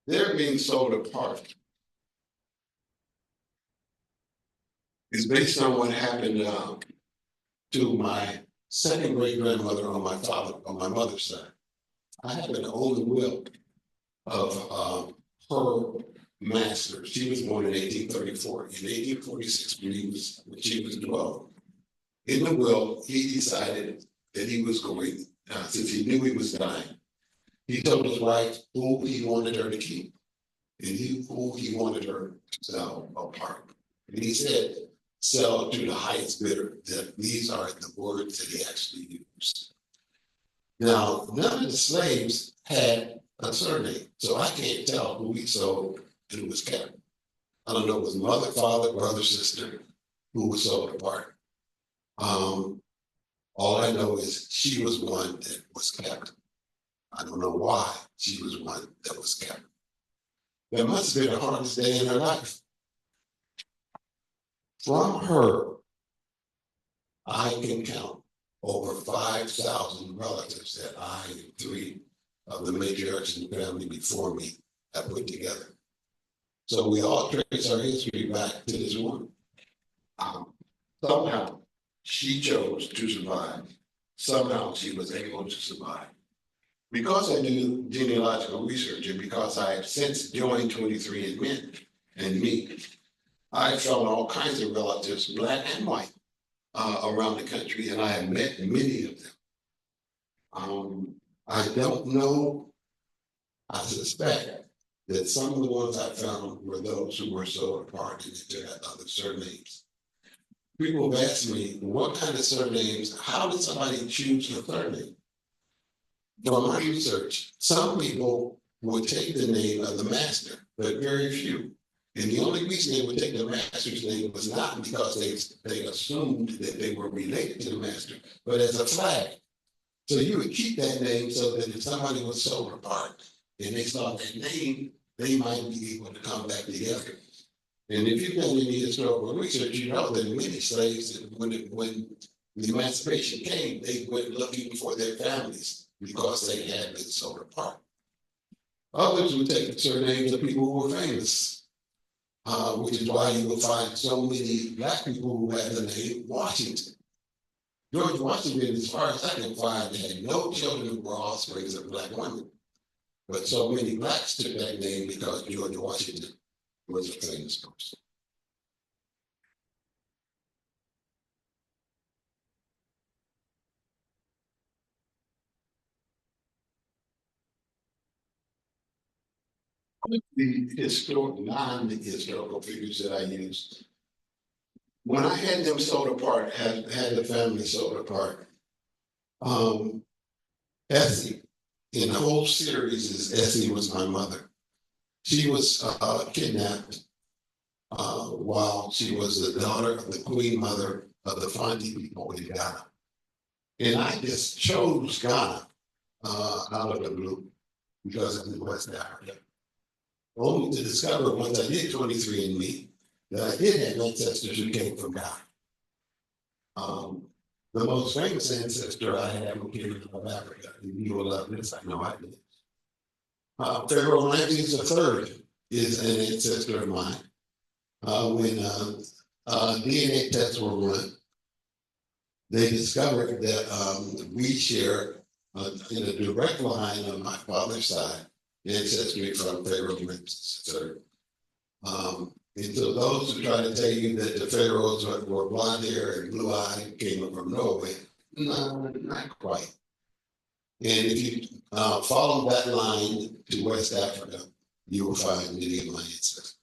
they're being sold apart. It's based on what happened to my second great grandmother on my mother's side. I happen to own the will of her master. She was born in 1834. In 1846, when she was 12, in the will, he decided that he was going, since he knew he was dying, he told his wife who he wanted her to keep and who he wanted her to sell apart. And he said, sell to the highest bidder. That these are the words that he actually used. Now, none of the slaves had a surname, so I can't tell who he sold and who was kept. I don't know if it was mother, father, brother, sister, who was sold apart. All I know is she was one that was kept. I don't know why she was one that was kept. That must have been the hardest day in her life. From her, I can count over 5,000 relatives that I and 3 of the matriarchs in the family before me have put together. So we all trace our history back to this woman. Somehow she chose to survive. Somehow she was able to survive. Because I do genealogical research and because I have since joined 23andMe and me, I found all kinds of relatives, black and white, around the country, and I have met many of them. I don't know, I suspect that some of the ones I found were those who were sold apart and they had other surnames. People have asked me, what kind of surnames, how did somebody choose your surname? From my research, some people would take the name of the master, but very few. And the only reason they would take the master's name was not because they assumed that they were related to the master, but as a flag. So you would keep that name so that if somebody was sold apart and they saw that name, they might be able to come back together. And if you've done any historical research, you know that many slaves, when the emancipation came, they went looking for their families because they had been sold apart. Others would take the surnames of people who were famous, which is why you will find so many black people who have the name Washington. George Washington, as far as I can find, had no children who were offsprings of black women. But so many blacks took that name because George Washington was a famous person. The non-historical figures that I used, when I had them sold apart, had the family sold apart, Essie, in the whole series is Essie was my mother. She was kidnapped while she was the daughter of the queen mother of the Fonte people in Ghana. And I just chose Ghana out of the blue because I'm in West Africa. Only to discover once I did 23andMe that I did have ancestors who came from Ghana. The most famous ancestor I have who came from Africa, and you will love this, I know I did. Pharaoh Ramses III is an ancestor of mine. When DNA tests were run, they discovered that we share in a direct line on my father's side ancestry from Pharaoh Ramses III. And so those who try to tell you that the pharaohs were blonde hair and blue eyed came from Norway, no, not quite. And if you follow that line to West Africa, you will find many of my ancestors.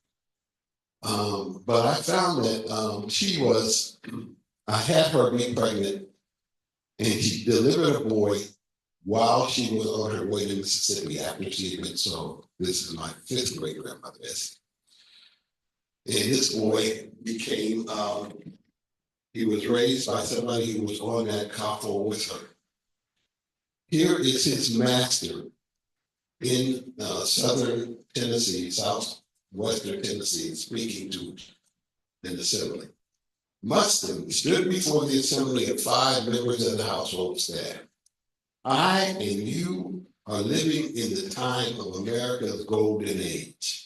But I found that I had her be pregnant, and she delivered a boy while she was on her way to Mississippi after she had been sold. This is my fifth great grandmother, Essie. And this boy became, he was raised by somebody who was on that coffle with her. Here is his master in southern Tennessee, southwestern Tennessee, speaking to an assembly. Mustin stood before the assembly of 5 members of the household staff. I and you are living in the time of America's golden age.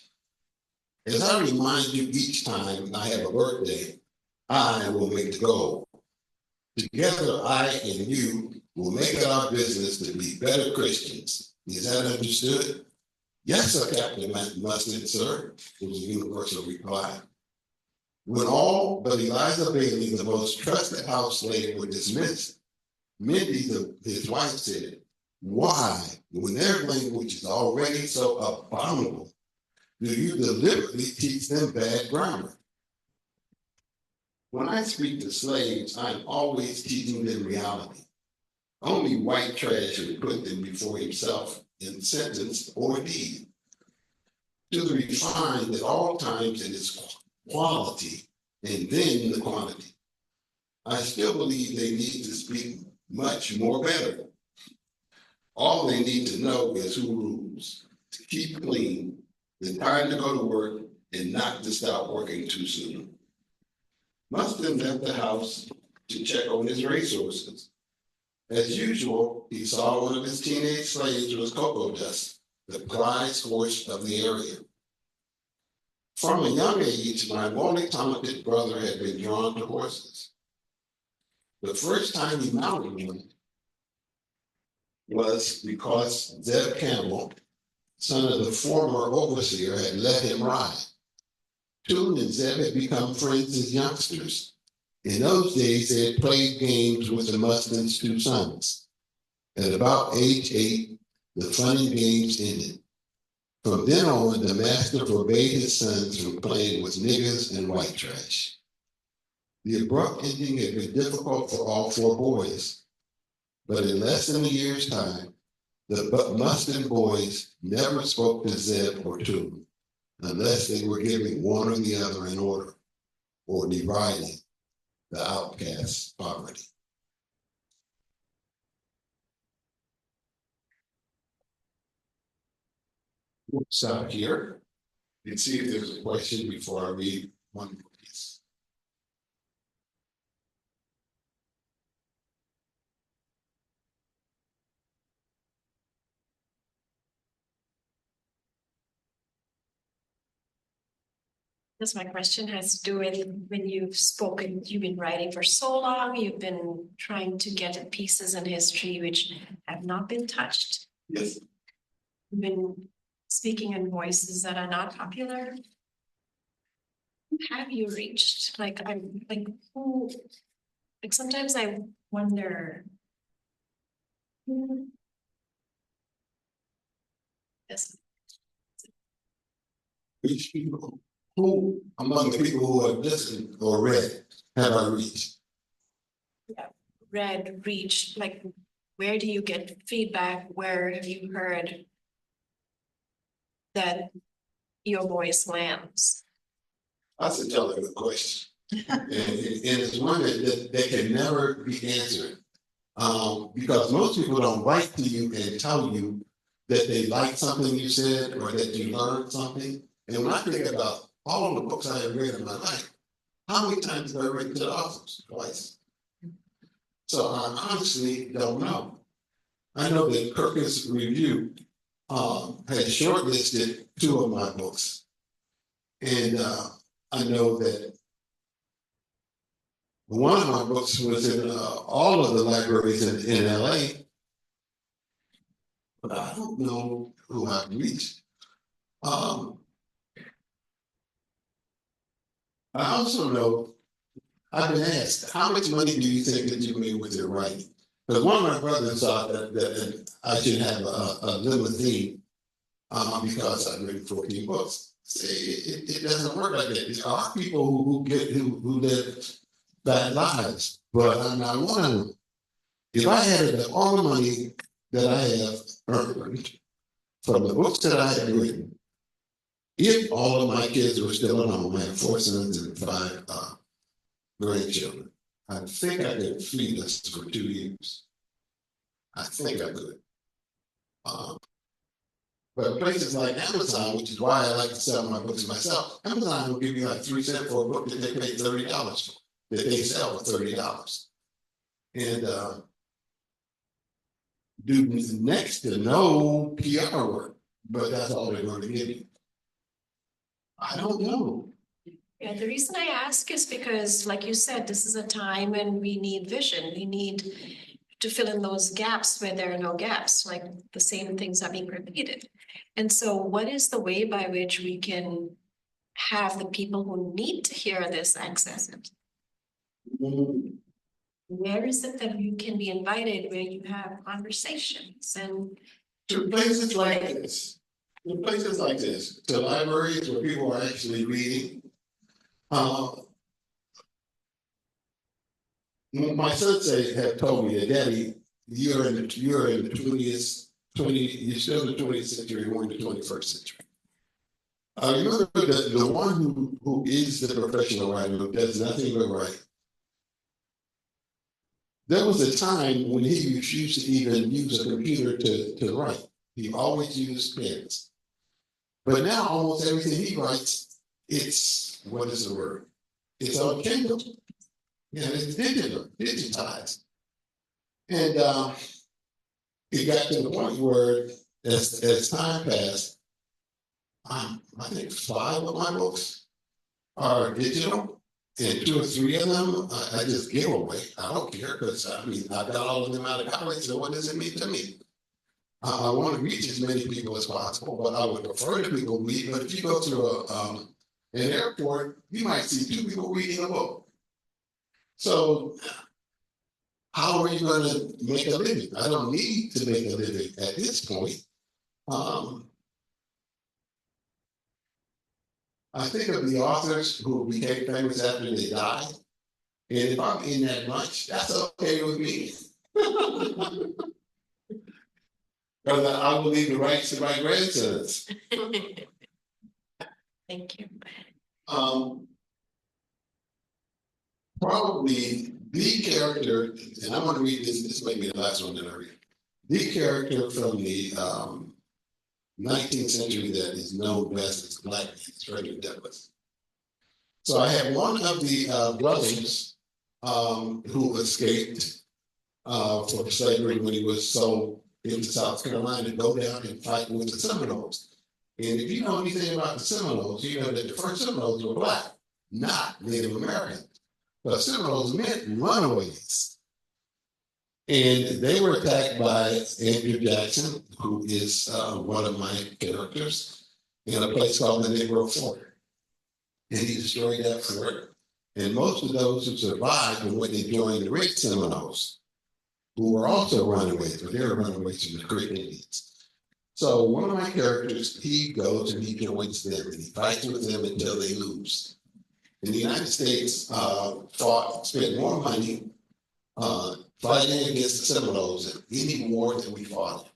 As I remind you each time I have a birthday, I will make the goal. Together, I and you will make it our business to be better Christians. Is that understood? Yes, sir, Captain Mustard, sir, was the universal reply. When all but Eliza Bailey, the most trusted house slave, were dismissed, Mindy, his wife, said, "Why, when their language is already so abominable, do you deliberately teach them bad grammar?" When I speak to slaves, I'm always teaching them reality. Only white trash would put them before himself in sentence or deed. To the refined at all times in its quality and then the quantity. I still believe they need to speak much more better. All they need to know is who rules, to keep clean, the time to go to work, and not to stop working too soon. Mustin left the house to check on his resources. As usual, he saw one of his teenage slaves was Cocoa Dust, the prize horse of the area. From a young age, my multi-talented brother had been drawn to horses. The first time he mounted one was because Zeb Campbell, son of the former overseer, had let him ride. Toon and Zeb had become friends as youngsters. In those days, they had played games with the Mustin's 2 sons. At about age 8, the fun and games ended. From then on, the master forbade his sons from playing with niggers and white trash. The abrupt ending had been difficult for all 4 boys, but in less than a year's time, the Mustin boys never spoke to Zeb or Toon unless they were giving one or the other an order or deriding the outcast's poverty. We'll stop here and see if there's a question before I read one more piece. Because my question has to do with when you've spoken, you've been writing for so long, you've been trying to get at pieces in history which have not been touched. Yes. You've been speaking in voices that are not popular. Who have you reached? Like, I'm like, who, like, sometimes I wonder. Yes, Which people, who among the people who have listened or read have I reached? read, reached, like, where do you get feedback? Where have you heard that your voice lands? That's a totally good question. And it's one that can never be answered. Because most people don't write to you and tell you that they like something you said or that you learned something. And when I think about all of the books I have read in my life, how many times have I written to the authors? Twice. So I honestly don't know. I know that Perkins Review had shortlisted 2 of my books. And I know that one of my books was in all of the libraries in LA, but I don't know who I've reached. I also know I've been asked, how much money do you think that you made with your writing? Because one of my brothers thought that I should have a limousine because I've written 14 books. It doesn't work like that. There are people who live bad lives, but I'm not one of them. If I added up all the money that I have earned from the books that I have written, if all of my kids were still at home, I have 4 sons and 5 grandchildren, I think I could feed us for 2 years. I think I could. But places like Amazon, which is why I like to sell my books myself, Amazon will give you like 3 cents for a book that they pay $30 for, that they sell for $30. And do next to no PR work, but that's all they're going to give you. I don't know. Yeah, the reason I ask is because, like you said, this is a time when we need vision. We need to fill in those gaps where there are no gaps, like the same things are being repeated. And so what is the way by which we can have the people who need to hear this access it? Where is it that you can be invited where you have conversations and To places like this, to libraries where people are actually reading. My sons have told me that, Daddy, you're in the 20th, you're still in the 20th century, we're in the 21st century. I remember the one who is the professional writer, who does nothing but write. There was a time when he refused to even use a computer to write. He always used pens. But now almost everything he writes, it's, what is the word? It's on Kindle. Yeah, it's digitized. And it got to the point where as time passed, I think 5 of my books are digital, and 2 or 3 of them I just give away. I don't care, because I mean, I got all of them out of college, so what does it mean to me? I want to reach as many people as possible, but I would prefer that people read. But if you go to an airport, you might see 2 people reading a book. So how are you going to make a living? I don't need to make a living at this point. I think of the authors who became famous after they died, and if I'm in that bunch, that's okay with me. Because I will leave the rights to my grandsons. thank you. Probably the character, and I'm going to read this. This may be the last one that I read. The character from the 19th century that is known best as Black Man, Frederick Douglass. So I have one of the brothers who escaped for slavery when he was sold into South Carolina to go down and fight with the Seminoles. And if you know anything about the Seminoles, you know that the first Seminoles were Black, not Native American. But Seminoles meant runaways. And they were attacked by Andrew Jackson, who is one of my characters, in a place called the Negro Fort. And he destroyed that fort. And most of those who survived were when they joined the Red Seminoles, who were also runaways, but they were runaways from the Creek Indians. So one of my characters, he goes and he joins them and he fights with them until they lose. And the United States spent more money fighting against the Seminoles than any war that we fought.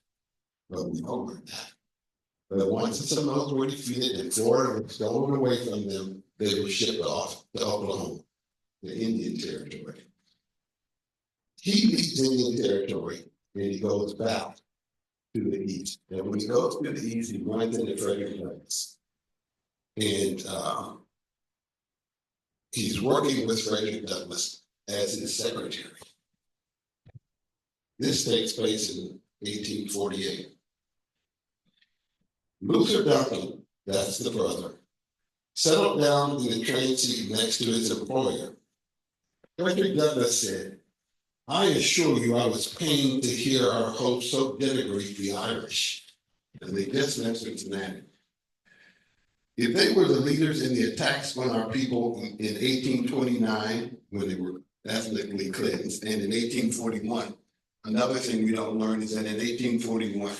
But we over that. But once the Seminoles were defeated and Florida was stolen away from them, they were shipped off to Oklahoma, the Indian Territory. He leaves Indian Territory and he goes back to the east. And when he goes to the east, he runs into Frederick Douglass. And he's working with Frederick Douglass as his secretary. This takes place in 1848. Luther Duncan, that's the brother, settled down in the train seat next to his employer. Frederick Douglass said, "I assure you I was pained to hear our host so denigrate the Irish." And they just left Cincinnati. If they were the leaders in the attacks on our people in 1829, when they were ethnically cleansed, and in 1841, another thing we don't learn is that in 1841,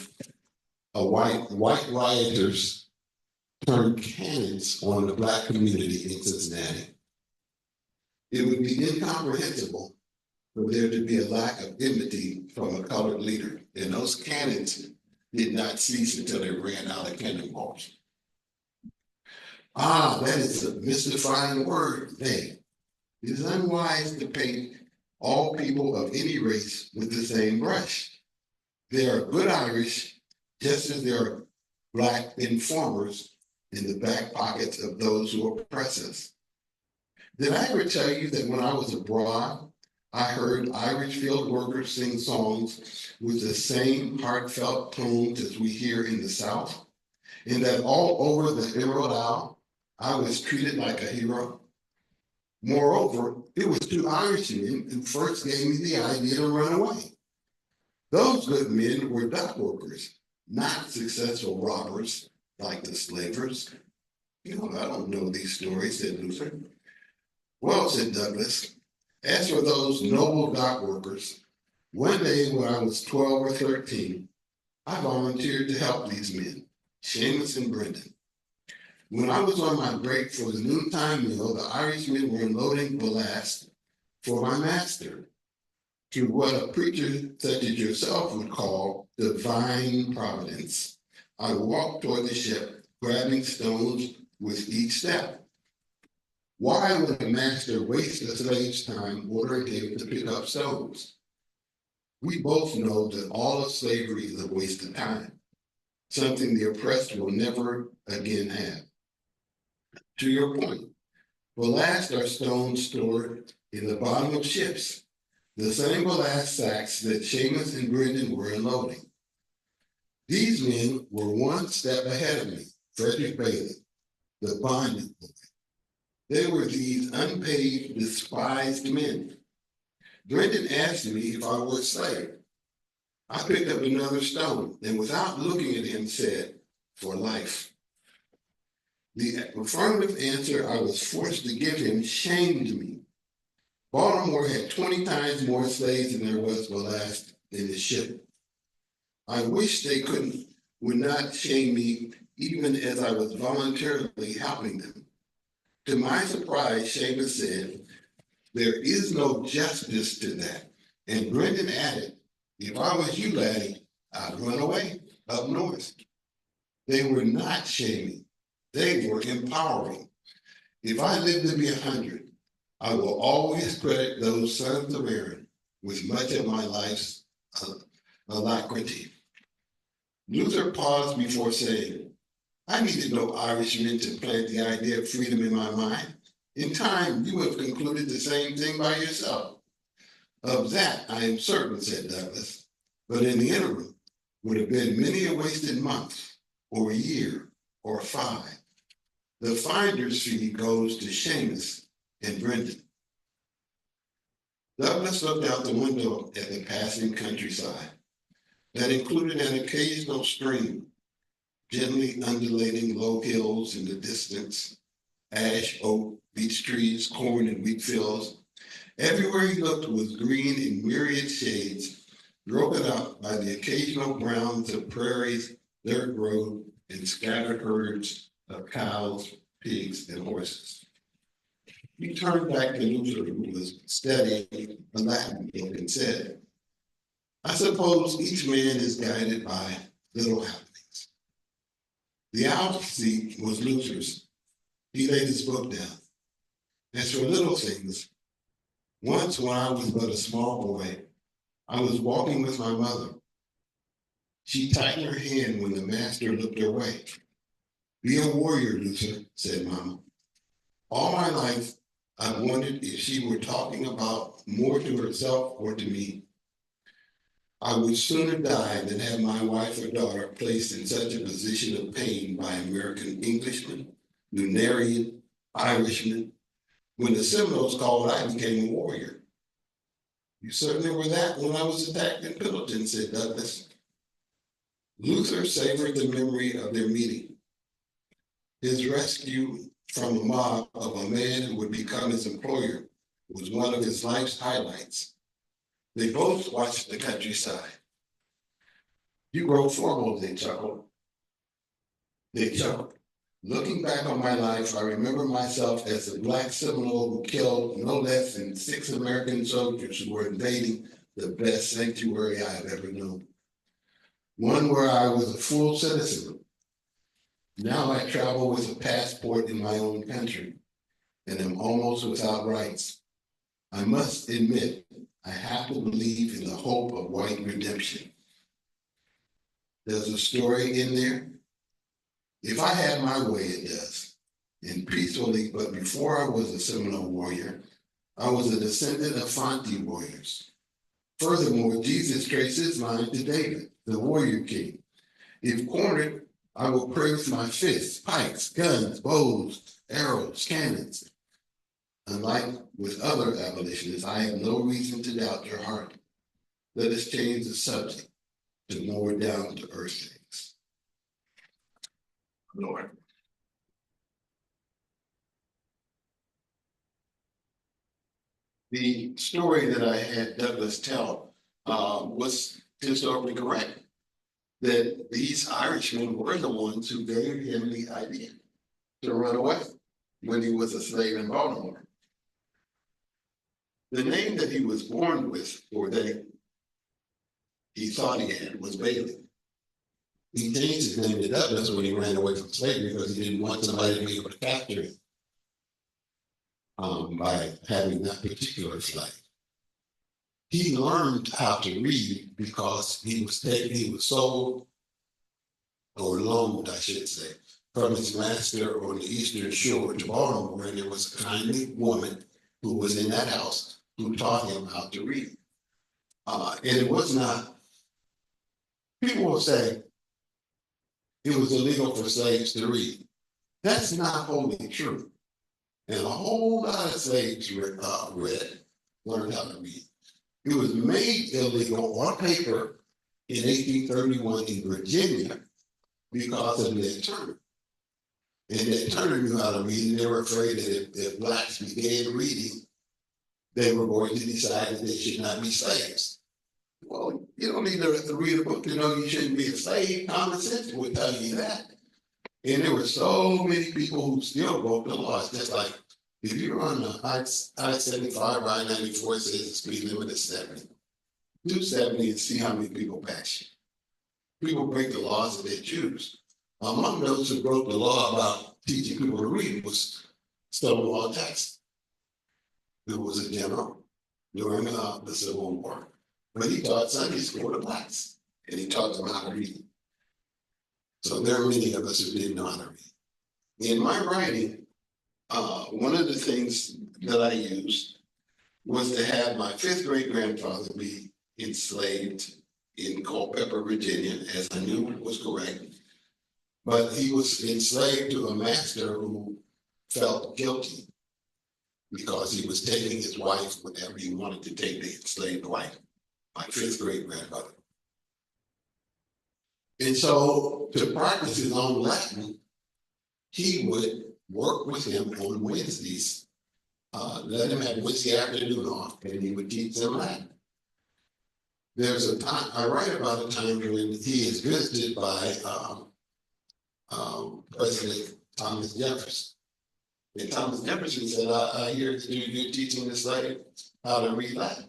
white rioters turned cannons on the Black community in Cincinnati. It would be incomprehensible for there to be a lack of enmity from a colored leader. And those cannons did not cease until they ran out of cannonballs. That is a mystifying word, they. It is unwise to paint all people of any race with the same brush. There are good Irish, just as there are Black informers in the back pockets of those who oppress us. Did I ever tell you that when I was abroad, I heard Irish field workers sing songs with the same heartfelt tones as we hear in the South? And that all over the Emerald Isle, I was treated like a hero? Moreover, it was two Irishmen who first gave me the idea to run away. Those good men were dock workers, not successful robbers like the slavers. I don't know these stories, said Luther. Well, said Douglass, as for those noble dock workers, one day when I was 12 or 13, I volunteered to help these men, Seamus and Brendan. When I was on my break for the noontime meal, the Irishmen were unloading ballast for my master, to what a preacher such as yourself would call divine providence. I walked toward the ship, grabbing stones with each step. Why would a master waste a slave's time ordering him to pick up stones? We both know that all of slavery is a waste of time, something the oppressed will never again have. To your point, ballast are stones stored in the bottom of ships, the same ballast sacks that Seamus and Brendan were unloading. These men were one step ahead of me, Frederick Bailey, the bonded boy. They were these unpaid, despised men. Brendan asked me if I were a slave. I picked up another stone and without looking at him said, "For life." The affirmative answer I was forced to give him shamed me. Baltimore had 20 times more slaves than there was ballast in the ship. I wish they would not shame me even as I was voluntarily helping them. To my surprise, Seamus said, "There is no justice to that." And Brendan added, "If I was you, laddie, I'd run away up north." They were not shaming. They were empowering. If I live to be 100, I will always credit those sons of Aaron with much of my life's alacrity. Luther paused before saying, "I needed no Irishman to plant the idea of freedom in my mind. In time, you have concluded the same thing by yourself." "Of that I am certain," said Douglas. "But in the interim would have been many a wasted month or a year or 5. The finder's fee goes to Seamus and Brendan. Douglas looked out the window at the passing countryside that included an occasional stream, gently undulating low hills in the distance, ash, oak, beech trees, corn, and wheat fields. Everywhere he looked was green in myriad shades, broken up by the occasional browns of prairies, dirt road, and scattered herds of cows, pigs, and horses. He turned back to Luther, who was studying a Latin book, and said, I suppose each man is guided by little happenings. The owl seat was Luther's. He laid his book down. As for little things, once when I was but a small boy, I was walking with my mother. She tightened her hand when the master looked her way. Be a warrior, Luther, said Mama. All my life, I wondered if she were talking about more to herself or to me. I would sooner die than have my wife or daughter placed in such a position of pain by American Englishmen, Lunarian, Irishmen. When the Seminoles called, I became a warrior. You certainly were that when I was attacked in Pendleton, said Douglas. Luther savored the memory of their meeting. His rescue from a mob of a man who would become his employer was one of his life's highlights. They both watched the countryside. You grow formal, they chuckled. Looking back on my life, I remember myself as a Black Seminole who killed no less than 6 American soldiers who were invading the best sanctuary I have ever known. One where I was a full citizen. Now I travel with a passport in my own country and am almost without rights. I must admit, I have to believe in the hope of white redemption. There's a story in there. If I had my way, it does. And peacefully, but before I was a Seminole warrior, I was a descendant of Fonte warriors. Furthermore, Jesus traced his line to David, the warrior king. If cornered, I will praise my fists, pikes, guns, bows, arrows, cannons. Unlike with other abolitionists, I have no reason to doubt your heart. Let us change the subject to more down-to-earth things. Lord. The story that I had Douglas tell was historically correct. That these Irishmen were the ones who gave him the idea to run away when he was a slave in Baltimore. The name that he was born with, or that he thought he had, was Bailey. He changed his name to Douglas when he ran away from slavery because he didn't want somebody to be able to capture him by having that particular slave. He learned how to read because he was sold or loaned, I should say, from his master on the Eastern Shore to Baltimore, and there was a kindly woman who was in that house who taught him how to read. And it was not, people will say it was illegal for slaves to read. That's not wholly true. And a whole lot of slaves learned how to read. It was made illegal on paper in 1831 in Virginia because of Ned Turner. And Ned Turner knew how to read, and they were afraid that if blacks began reading, they were going to decide that they should not be slaves. Well, you don't need to read a book to know you shouldn't be a slave. Common sense would tell you that. And there were so many people who still broke the laws, just like if you're on the I-75 or I-94, it says the speed limit is 70. Do 70 and see how many people pass you. People break the laws that they choose. Among those who broke the law about teaching people to read was Stonewall Jackson, who was a general during the Civil War. But he taught Sunday school to blacks, and he taught them how to read. So there are many of us who didn't know how to read. In my writing, one of the things that I used was to have my 5th great grandfather be enslaved in Culpeper, Virginia, as I knew was correct. But he was enslaved to a master who felt guilty because he was taking his wife whenever he wanted to take the enslaved wife, my fifth great grandmother. And so to practice his own Latin, he would work with him on Wednesdays, let him have Wednesday afternoon off, and he would teach them Latin. There's a time, I write about a time when he is visited by President Thomas Jefferson. And Thomas Jefferson said, I hear that you're teaching this lady how to read Latin.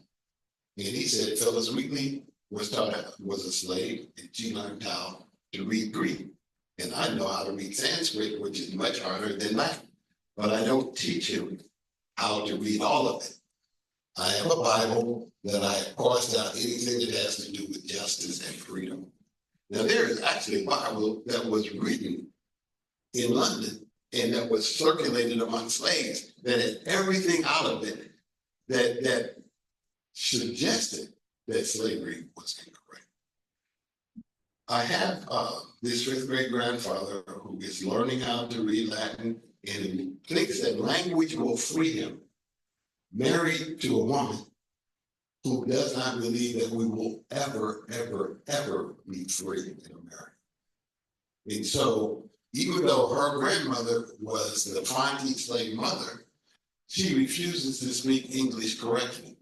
And he said, Phyllis Wheatley was a slave, and she learned how to read Greek. And I know how to read Sanskrit, which is much harder than Latin. But I don't teach him how to read all of it. I have a Bible that I parsed out anything that has to do with justice and freedom. Now, there is actually a Bible that was written in London and that was circulated among slaves that had everything out of it that suggested that slavery was incorrect. I have this fifth great grandfather who is learning how to read Latin and thinks that language will free him, married to a woman who does not believe that we will ever, ever, ever be free in America. And so, even though her grandmother was the Fonte slave mother, she refuses to speak English correctly.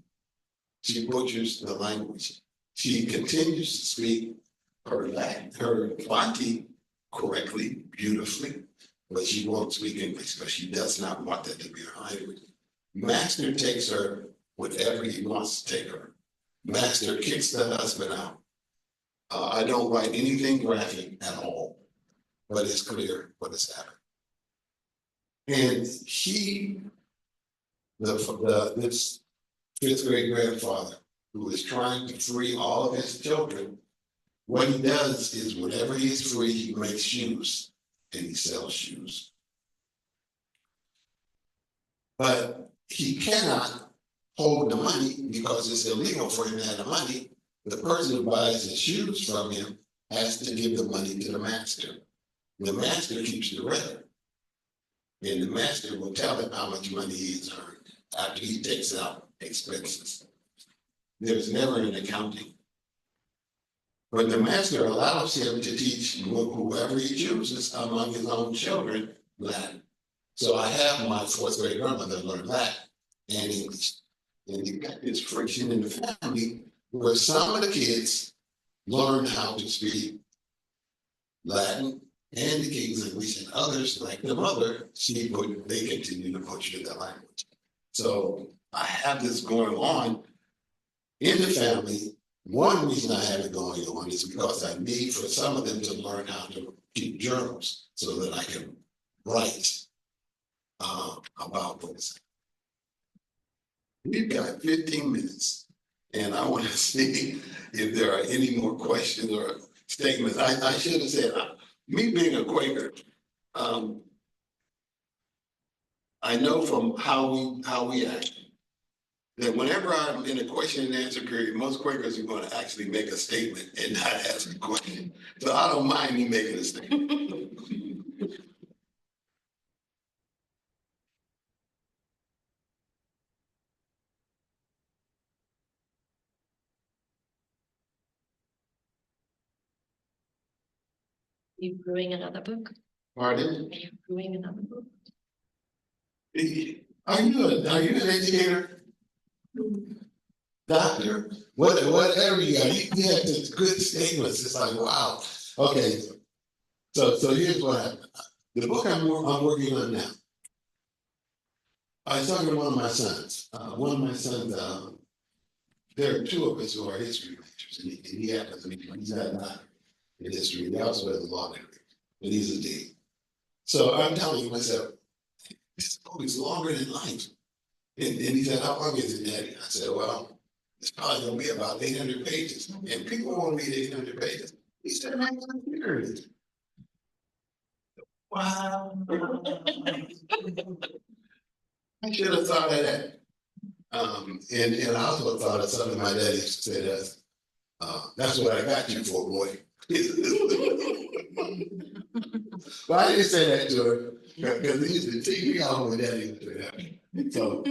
She butchers the language. She continues to speak her Latin, her Fonte correctly, beautifully, but she won't speak English because she does not want that to be her language. Master takes her whatever he wants to take her. Master kicks the husband out. I don't write anything graphic at all, but it's clear what has happened. And this fifth great grandfather, who is trying to free all of his children, what he does is whenever he's free, he makes shoes and he sells shoes. But he cannot hold the money because it's illegal for him to have the money. The person who buys the shoes from him has to give the money to the master. The master keeps the record. And the master will tell him how much money he has earned after he takes out expenses. There's never an accounting. But the master allows him to teach whoever he chooses among his own children Latin. So I have my fourth great grandmother learn Latin and English. And you got this friction in the family where some of the kids learn how to speak Latin and the King's English, and others, like the mother, they continue to butcher the language. So I have this going on in the family. One reason I have it going on is because I need for some of them to learn how to keep journals so that I can write about this. We've got 15 minutes, and I want to see if there are any more questions or statements. I should have said, me being a Quaker, I know from how we act that whenever I'm in a question and answer period, most Quakers are going to actually make a statement and not ask a question. So I don't mind me making a statement. You brewing another book? Pardon? Are you brewing another book? Are you an educator? Doctor? Whatever you got. You had such good statements. It's like, wow. Okay. So here's what happened. The book I'm working on now. I was talking to one of my sons. There are two of us who are history majors, and he happens to be, he's got a doctorate in history. He also has a law degree, and he's a dean. So I'm telling myself, this book is longer than life. And he said, how long is it, Daddy? I said, well, it's probably going to be about 800 pages. And people won't read 800 pages. He said, I'm going to read it. Wow. I should have thought of that. And I also thought of something my daddy used to say to us. That's what I got you for, boy. But I didn't say that to her, because it used to take me out when that used to happen. So,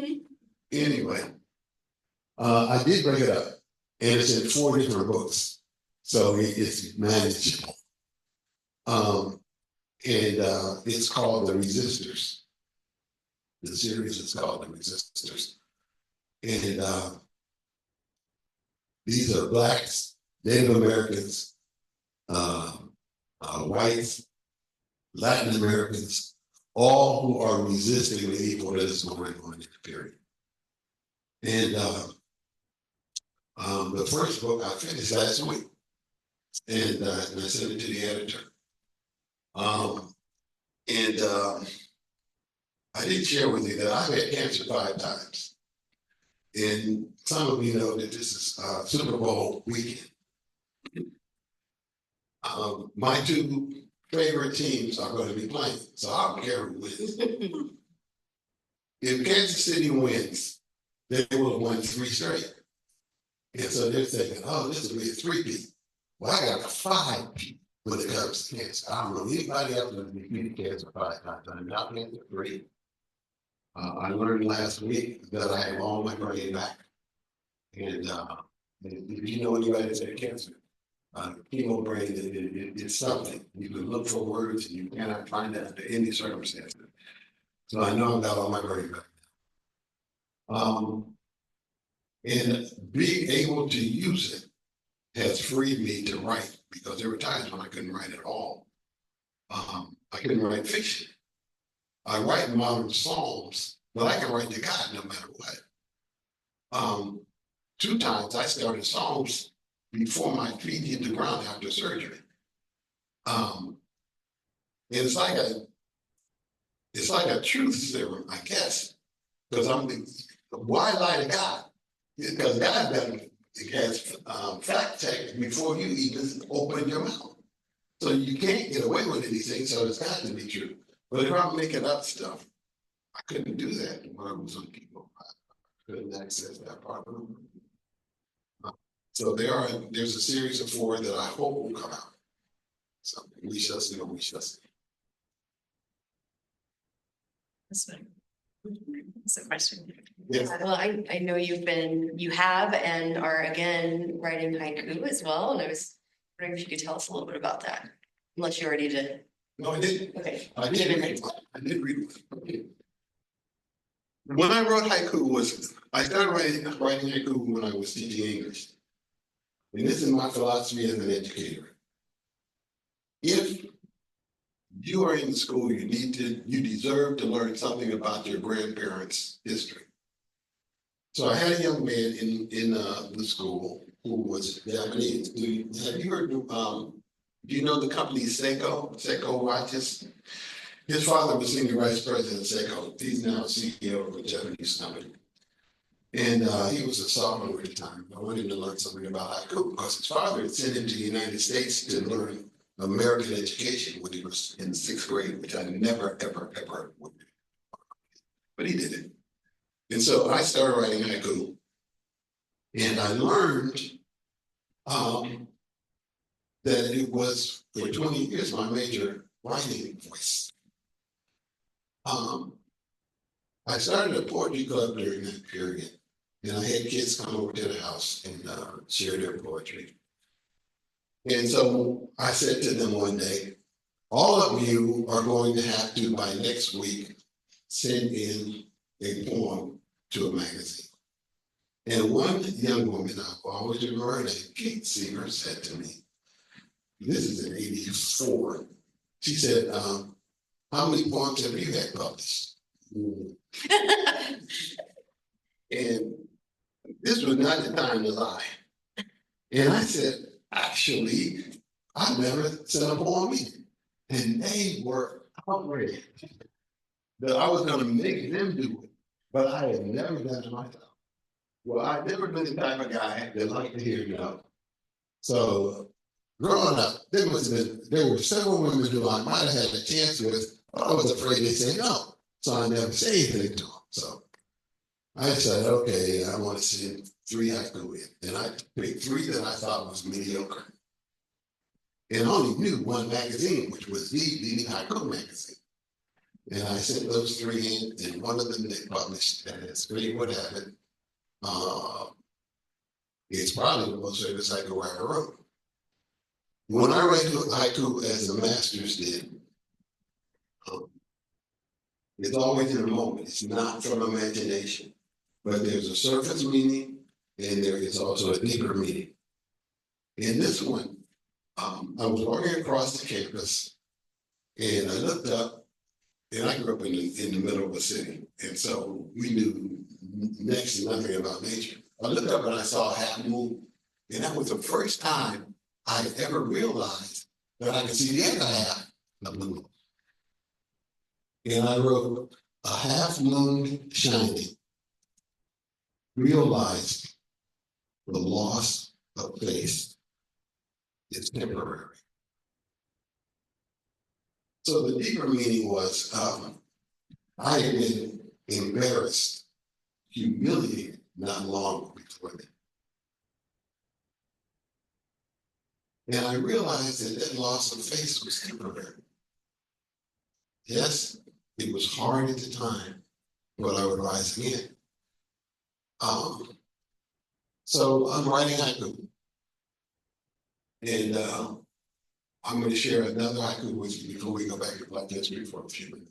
anyway, I did bring it up, and it's in 4 different books, so it's manageable. It's called The Resistors. The series is called The Resistors. And these are Blacks, Native Americans, whites, Latin Americans, all who are resisting the evil that is going on in the period. And the first book I finished last week, and I sent it to the editor. I did share with you that I've had cancer 5 times. And some of you know that this is Super Bowl weekend. My 2 favorite teams are going to be playing, so I don't care who wins. If Kansas City wins, they will have won 3 straight. And so they're thinking, oh, this will be a 3-peat. Well, I got a 5-peat when it comes to cancer. I don't know anybody else that defeated cancer 5 times. I'm not cancer 3. I learned last week that I have all my brain back. And if you know anybody that's had cancer, chemo brain, it's something. You can look for words and you cannot find that under any circumstances. So I know I've got all my brain back now. And being able to use it has freed me to write, because there were times when I couldn't write at all. I couldn't write fiction. I write modern songs, but I can write to God no matter what. 2 times I started songs before my feet hit the ground after surgery. And it's like a truth serum, I guess, because I'm thinking, why lie to God? Because God has fact checked before you even open your mouth. So you can't get away with anything, so it's got to be true. But if I'm making up stuff, I couldn't do that when I was on people. I couldn't access that part of it. So there's a series of 4 that I hope will come out. So we shall see what we shall see. This one. It's a question. Yes. Well, I know you have and are again writing haiku as well, and I was wondering if you could tell us a little bit about that, unless you already did. No, I didn't. Okay. I did read it. Okay. When I wrote haiku I started writing haiku when I was teaching English. And this is my philosophy as an educator. If you are in school, you deserve to learn something about your grandparents' history. So I had a young man in the school who was Japanese. Have you heard? Do you know the company Seiko watches? His father was senior vice president of Seiko. He's now CEO of a Japanese company. And he was a sophomore at the time. I wanted him to learn something about haiku because his father had sent him to the United States to learn American education when he was in 6th grade, which I never, ever, ever would do. But he did it. And so I started writing haiku. And I learned that it was, for 20 years, my major writing voice. I started a poetry club during that period. And I had kids come over to the house and share their poetry. And so I said to them one day, all of you are going to have to, by next week, send in a poem to a magazine. And one young woman, I'll always remember her name, Kate Seaver, said to me, this is in '84. She said, how many poems have you had published? And this was not the time to lie. And I said, actually, I've never sent a poem in. And they were outraged that I was going to make them do it, but I had never done it myself. Well, I've never been the type of guy that liked to hear no. So growing up, there were several women who I might have had a chance with, but I was afraid they'd say no. So I never say anything to them. So I said, okay, I want to send 3 haiku in. And I picked 3 that I thought was mediocre. and only knew one magazine, which was the leading haiku magazine. And I sent those three in, and one of them they published, and as great would have it, it's probably the most famous haiku I ever wrote. When I write haiku as the masters did, it's always in a moment. It's not from imagination, but there's a surface meaning, and there is also a deeper meaning. In this one, I was walking across the campus, and I looked up, and I grew up in the middle of a city, and so we knew next to nothing about nature. I looked up and I saw a half moon, and that was the first time I ever realized that I could see the other half of the moon. And I wrote, a half moon shining, realized the loss of faith is temporary. So the deeper meaning was, I had been embarrassed, humiliated not long before that. And I realized that that loss of faith was temporary. Yes, it was hard at the time, but I would rise again. So I'm writing haiku. And I'm going to share another haiku with you before we go back to Black History for a few minutes.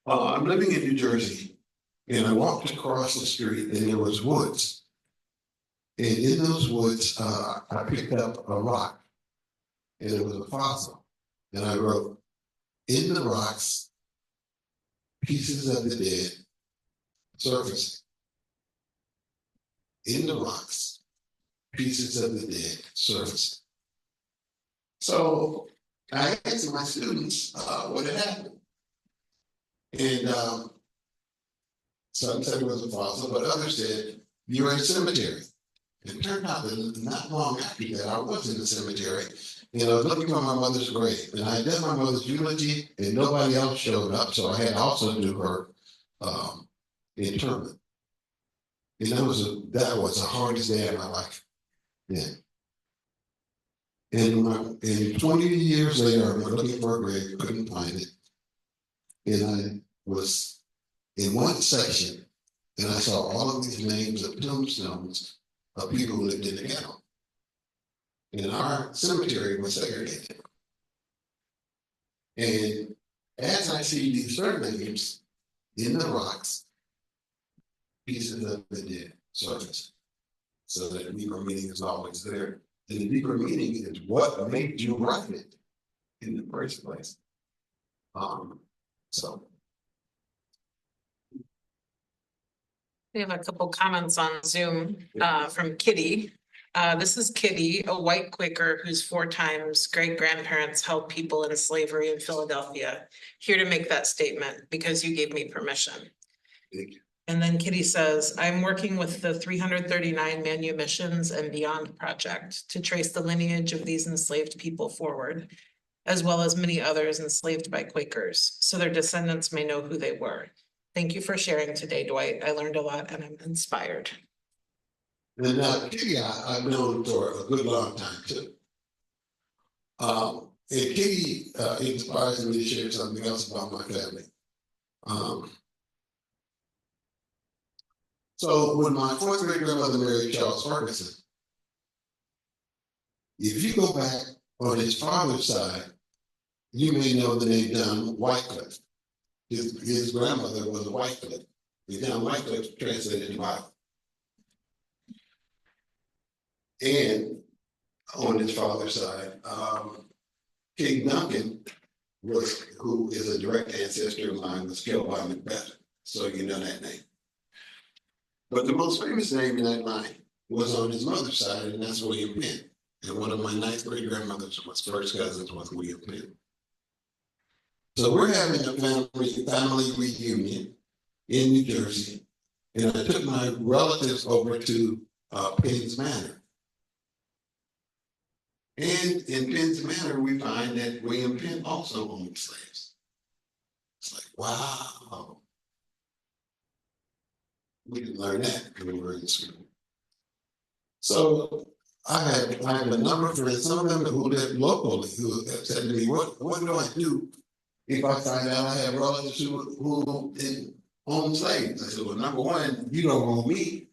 I'm living in New Jersey, and I walked across the street, and there was woods. And in those woods, I picked up a rock, and it was a fossil. And I wrote, in the rocks, pieces of the dead surfacing. In the rocks, pieces of the dead surfacing. So I asked my students what had happened. And some said it was a fossil, but others said, you're in a cemetery. It turned out that not long after that, I was in the cemetery, and I was looking for my mother's grave. And I did my mother's eulogy, and nobody else showed up, so I had to also do her interment. And that was the hardest day of my life. Yeah. And 20 years later, I went looking for a grave, couldn't find it. And I was in one section, and I saw all of these names of tombstones of people who lived in the ghetto. And our cemetery was segregated. And as I see these surnames in the rocks, pieces of the dead surface. So that deeper meaning is always there. And the deeper meaning is what made you write it in the first place. So We have a couple comments on Zoom from Kitty. This is Kitty, a white Quaker whose 4 times great-grandparents held people in slavery in Philadelphia. Here to make that statement because you gave me permission. thank you. And then Kitty says, I'm working with the 339 Manumissions and Beyond Project to trace the lineage of these enslaved people forward, as well as many others enslaved by Quakers, so their descendants may know who they were. Thank you for sharing today, Dwight. I learned a lot and I'm inspired. And Kitty, I've known for a good long time too. And Kitty inspires me to share something else about my family. So when my 4th great grandmother married Charles Ferguson, if you go back on his father's side, you may know the name John Wycliffe. His grandmother was a Wycliffe. John Wycliffe translated the Bible. And on his father's side, King Duncan, who is a direct ancestor of mine, was killed by Macbeth. So you know that name. But the most famous name in that line was on his mother's side, and that's William Penn. And one of my 9th great grandmothers was first cousins with William Penn. So we're having a family reunion in New Jersey, and I took my relatives over to Penn's Manor. And in Penn's Manor, we find that William Penn also owned slaves. It's like, wow. We didn't learn that when we were in school. So I have a number of friends, some of them who live locally, who have said to me, what do I do if I find out I have relatives who own slaves? I said, well, number one, you don't own me.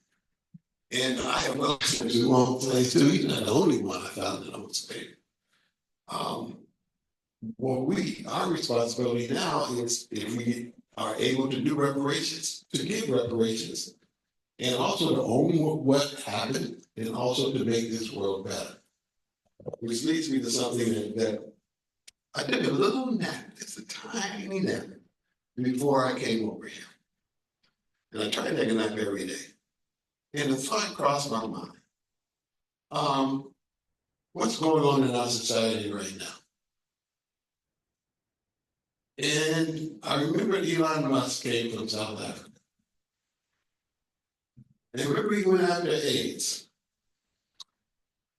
And I have relatives who own slaves too. You're not the only one I found that owns slaves. Our responsibility now is if we are able to do reparations, to give reparations, and also to own what happened, and also to make this world better. Which leads me to something that I did a little nap, it's a tiny nap, before I came over here. And I try to take a nap every day. And a thought crossed my mind. What's going on in our society right now? And I remember Elon Musk came from South Africa. And remember he went after AIDS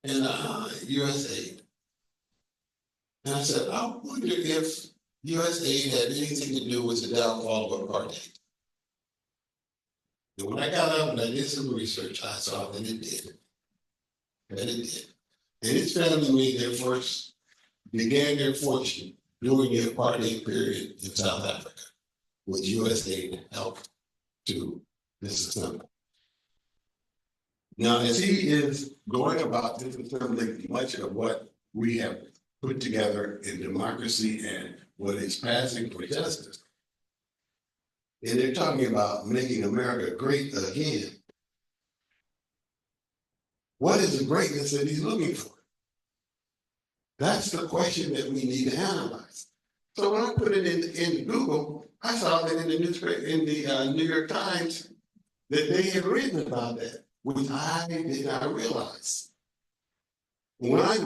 and USAID. And I said, I wonder if USAID had anything to do with the downfall of apartheid. And when I got up and I did some research, I saw that it did. That it did. And its family made their first, began their fortune during the apartheid period in South Africa, with USAID help to this assembly. Now, as he is going about disassembling much of what we have put together in democracy and what is passing for justice, and they're talking about making America great again, what is the greatness that he's looking for? That's the question that we need to analyze. So when I put it in Google, I saw that in the newspaper, in the New York Times, that they had written about that, which I did not realize. When I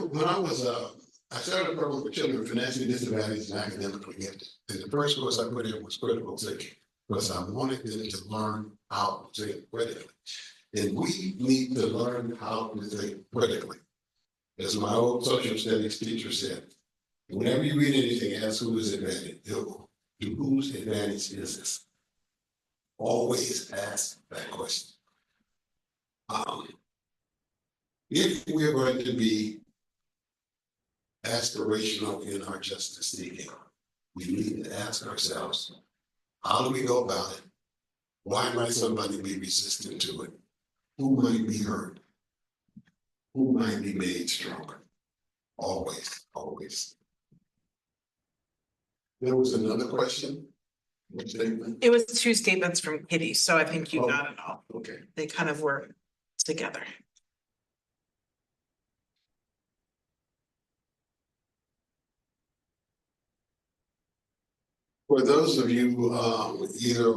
started a program for children financially disadvantaged and academically gifted. And the first course I put in was critical thinking, because I wanted them to learn how to think critically. And we need to learn how to think critically. As my old social studies teacher said, whenever you read anything, ask whose advantage, to whose advantage is this? Always ask that question. If we're going to be aspirational in our justice seeking, we need to ask ourselves, how do we go about it? Why might somebody be resistant to it? Who might be hurt? Who might be made stronger? Always, always. There was another question. What statement? It was two statements from Kitty, so I think you got it all. Okay. They kind of were together. For those of you either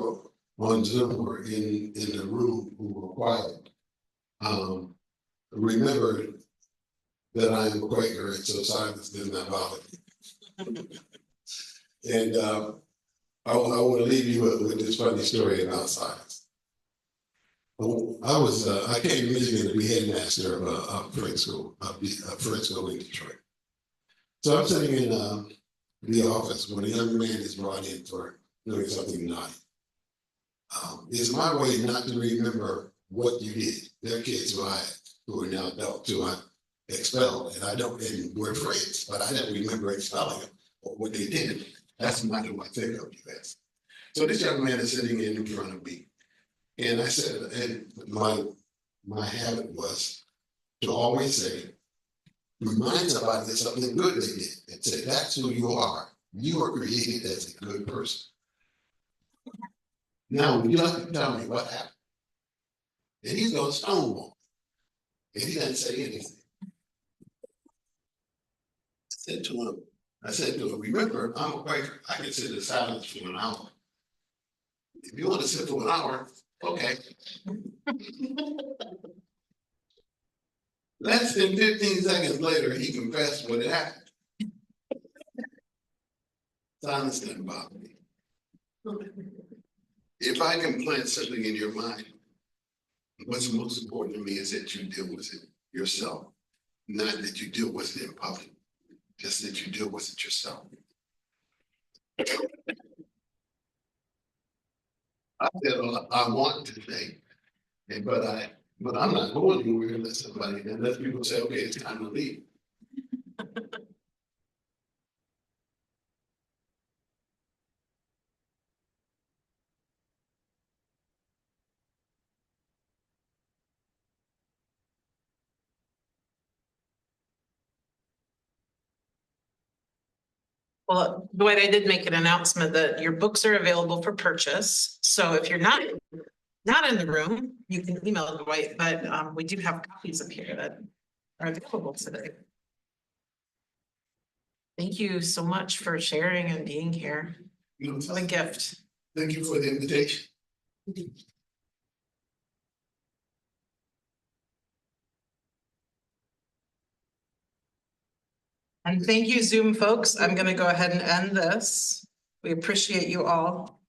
on Zoom or in the room who were quiet, remember that I am Quaker, and so silence does not bother me. And I want to leave you with this funny story about silence. I came to Michigan to be headmaster of a French school, in Detroit. So I'm sitting in the office when a young man is brought in for doing something naughty. It's my way not to remember what you did. There are kids who are now adults who I expelled, and we're friends, but I don't remember expelling them or what they did. That's not who I think of you as. So this young man is sitting in front of me, and I said, and my habit was to always say, remind somebody of something good they did, and say, that's who you are. You were created as a good person. Now, would you like to tell me what happened? And he's going stonewall. And he doesn't say anything. I said to him, remember, I'm a Quaker. I can sit in silence for an hour. If you want to sit for an hour, okay. Less than 15 seconds later, he confessed what had happened. Silence didn't bother me. If I can plant something in your mind, what's most important to me is that you deal with it yourself, not that you deal with it in public, just that you deal with it yourself. I said, I want to say, but But I'm not going anywhere unless people say, okay, it's time to leave. Well, Dwight, I did make an announcement that your books are available for purchase. So if you're not in the room, you can email Dwight, but we do have copies up here that are available today. Thank you so much for sharing and being here. What a gift. Thank you for the invitation. And thank you, Zoom folks. I'm going to go ahead and end this. We appreciate you all.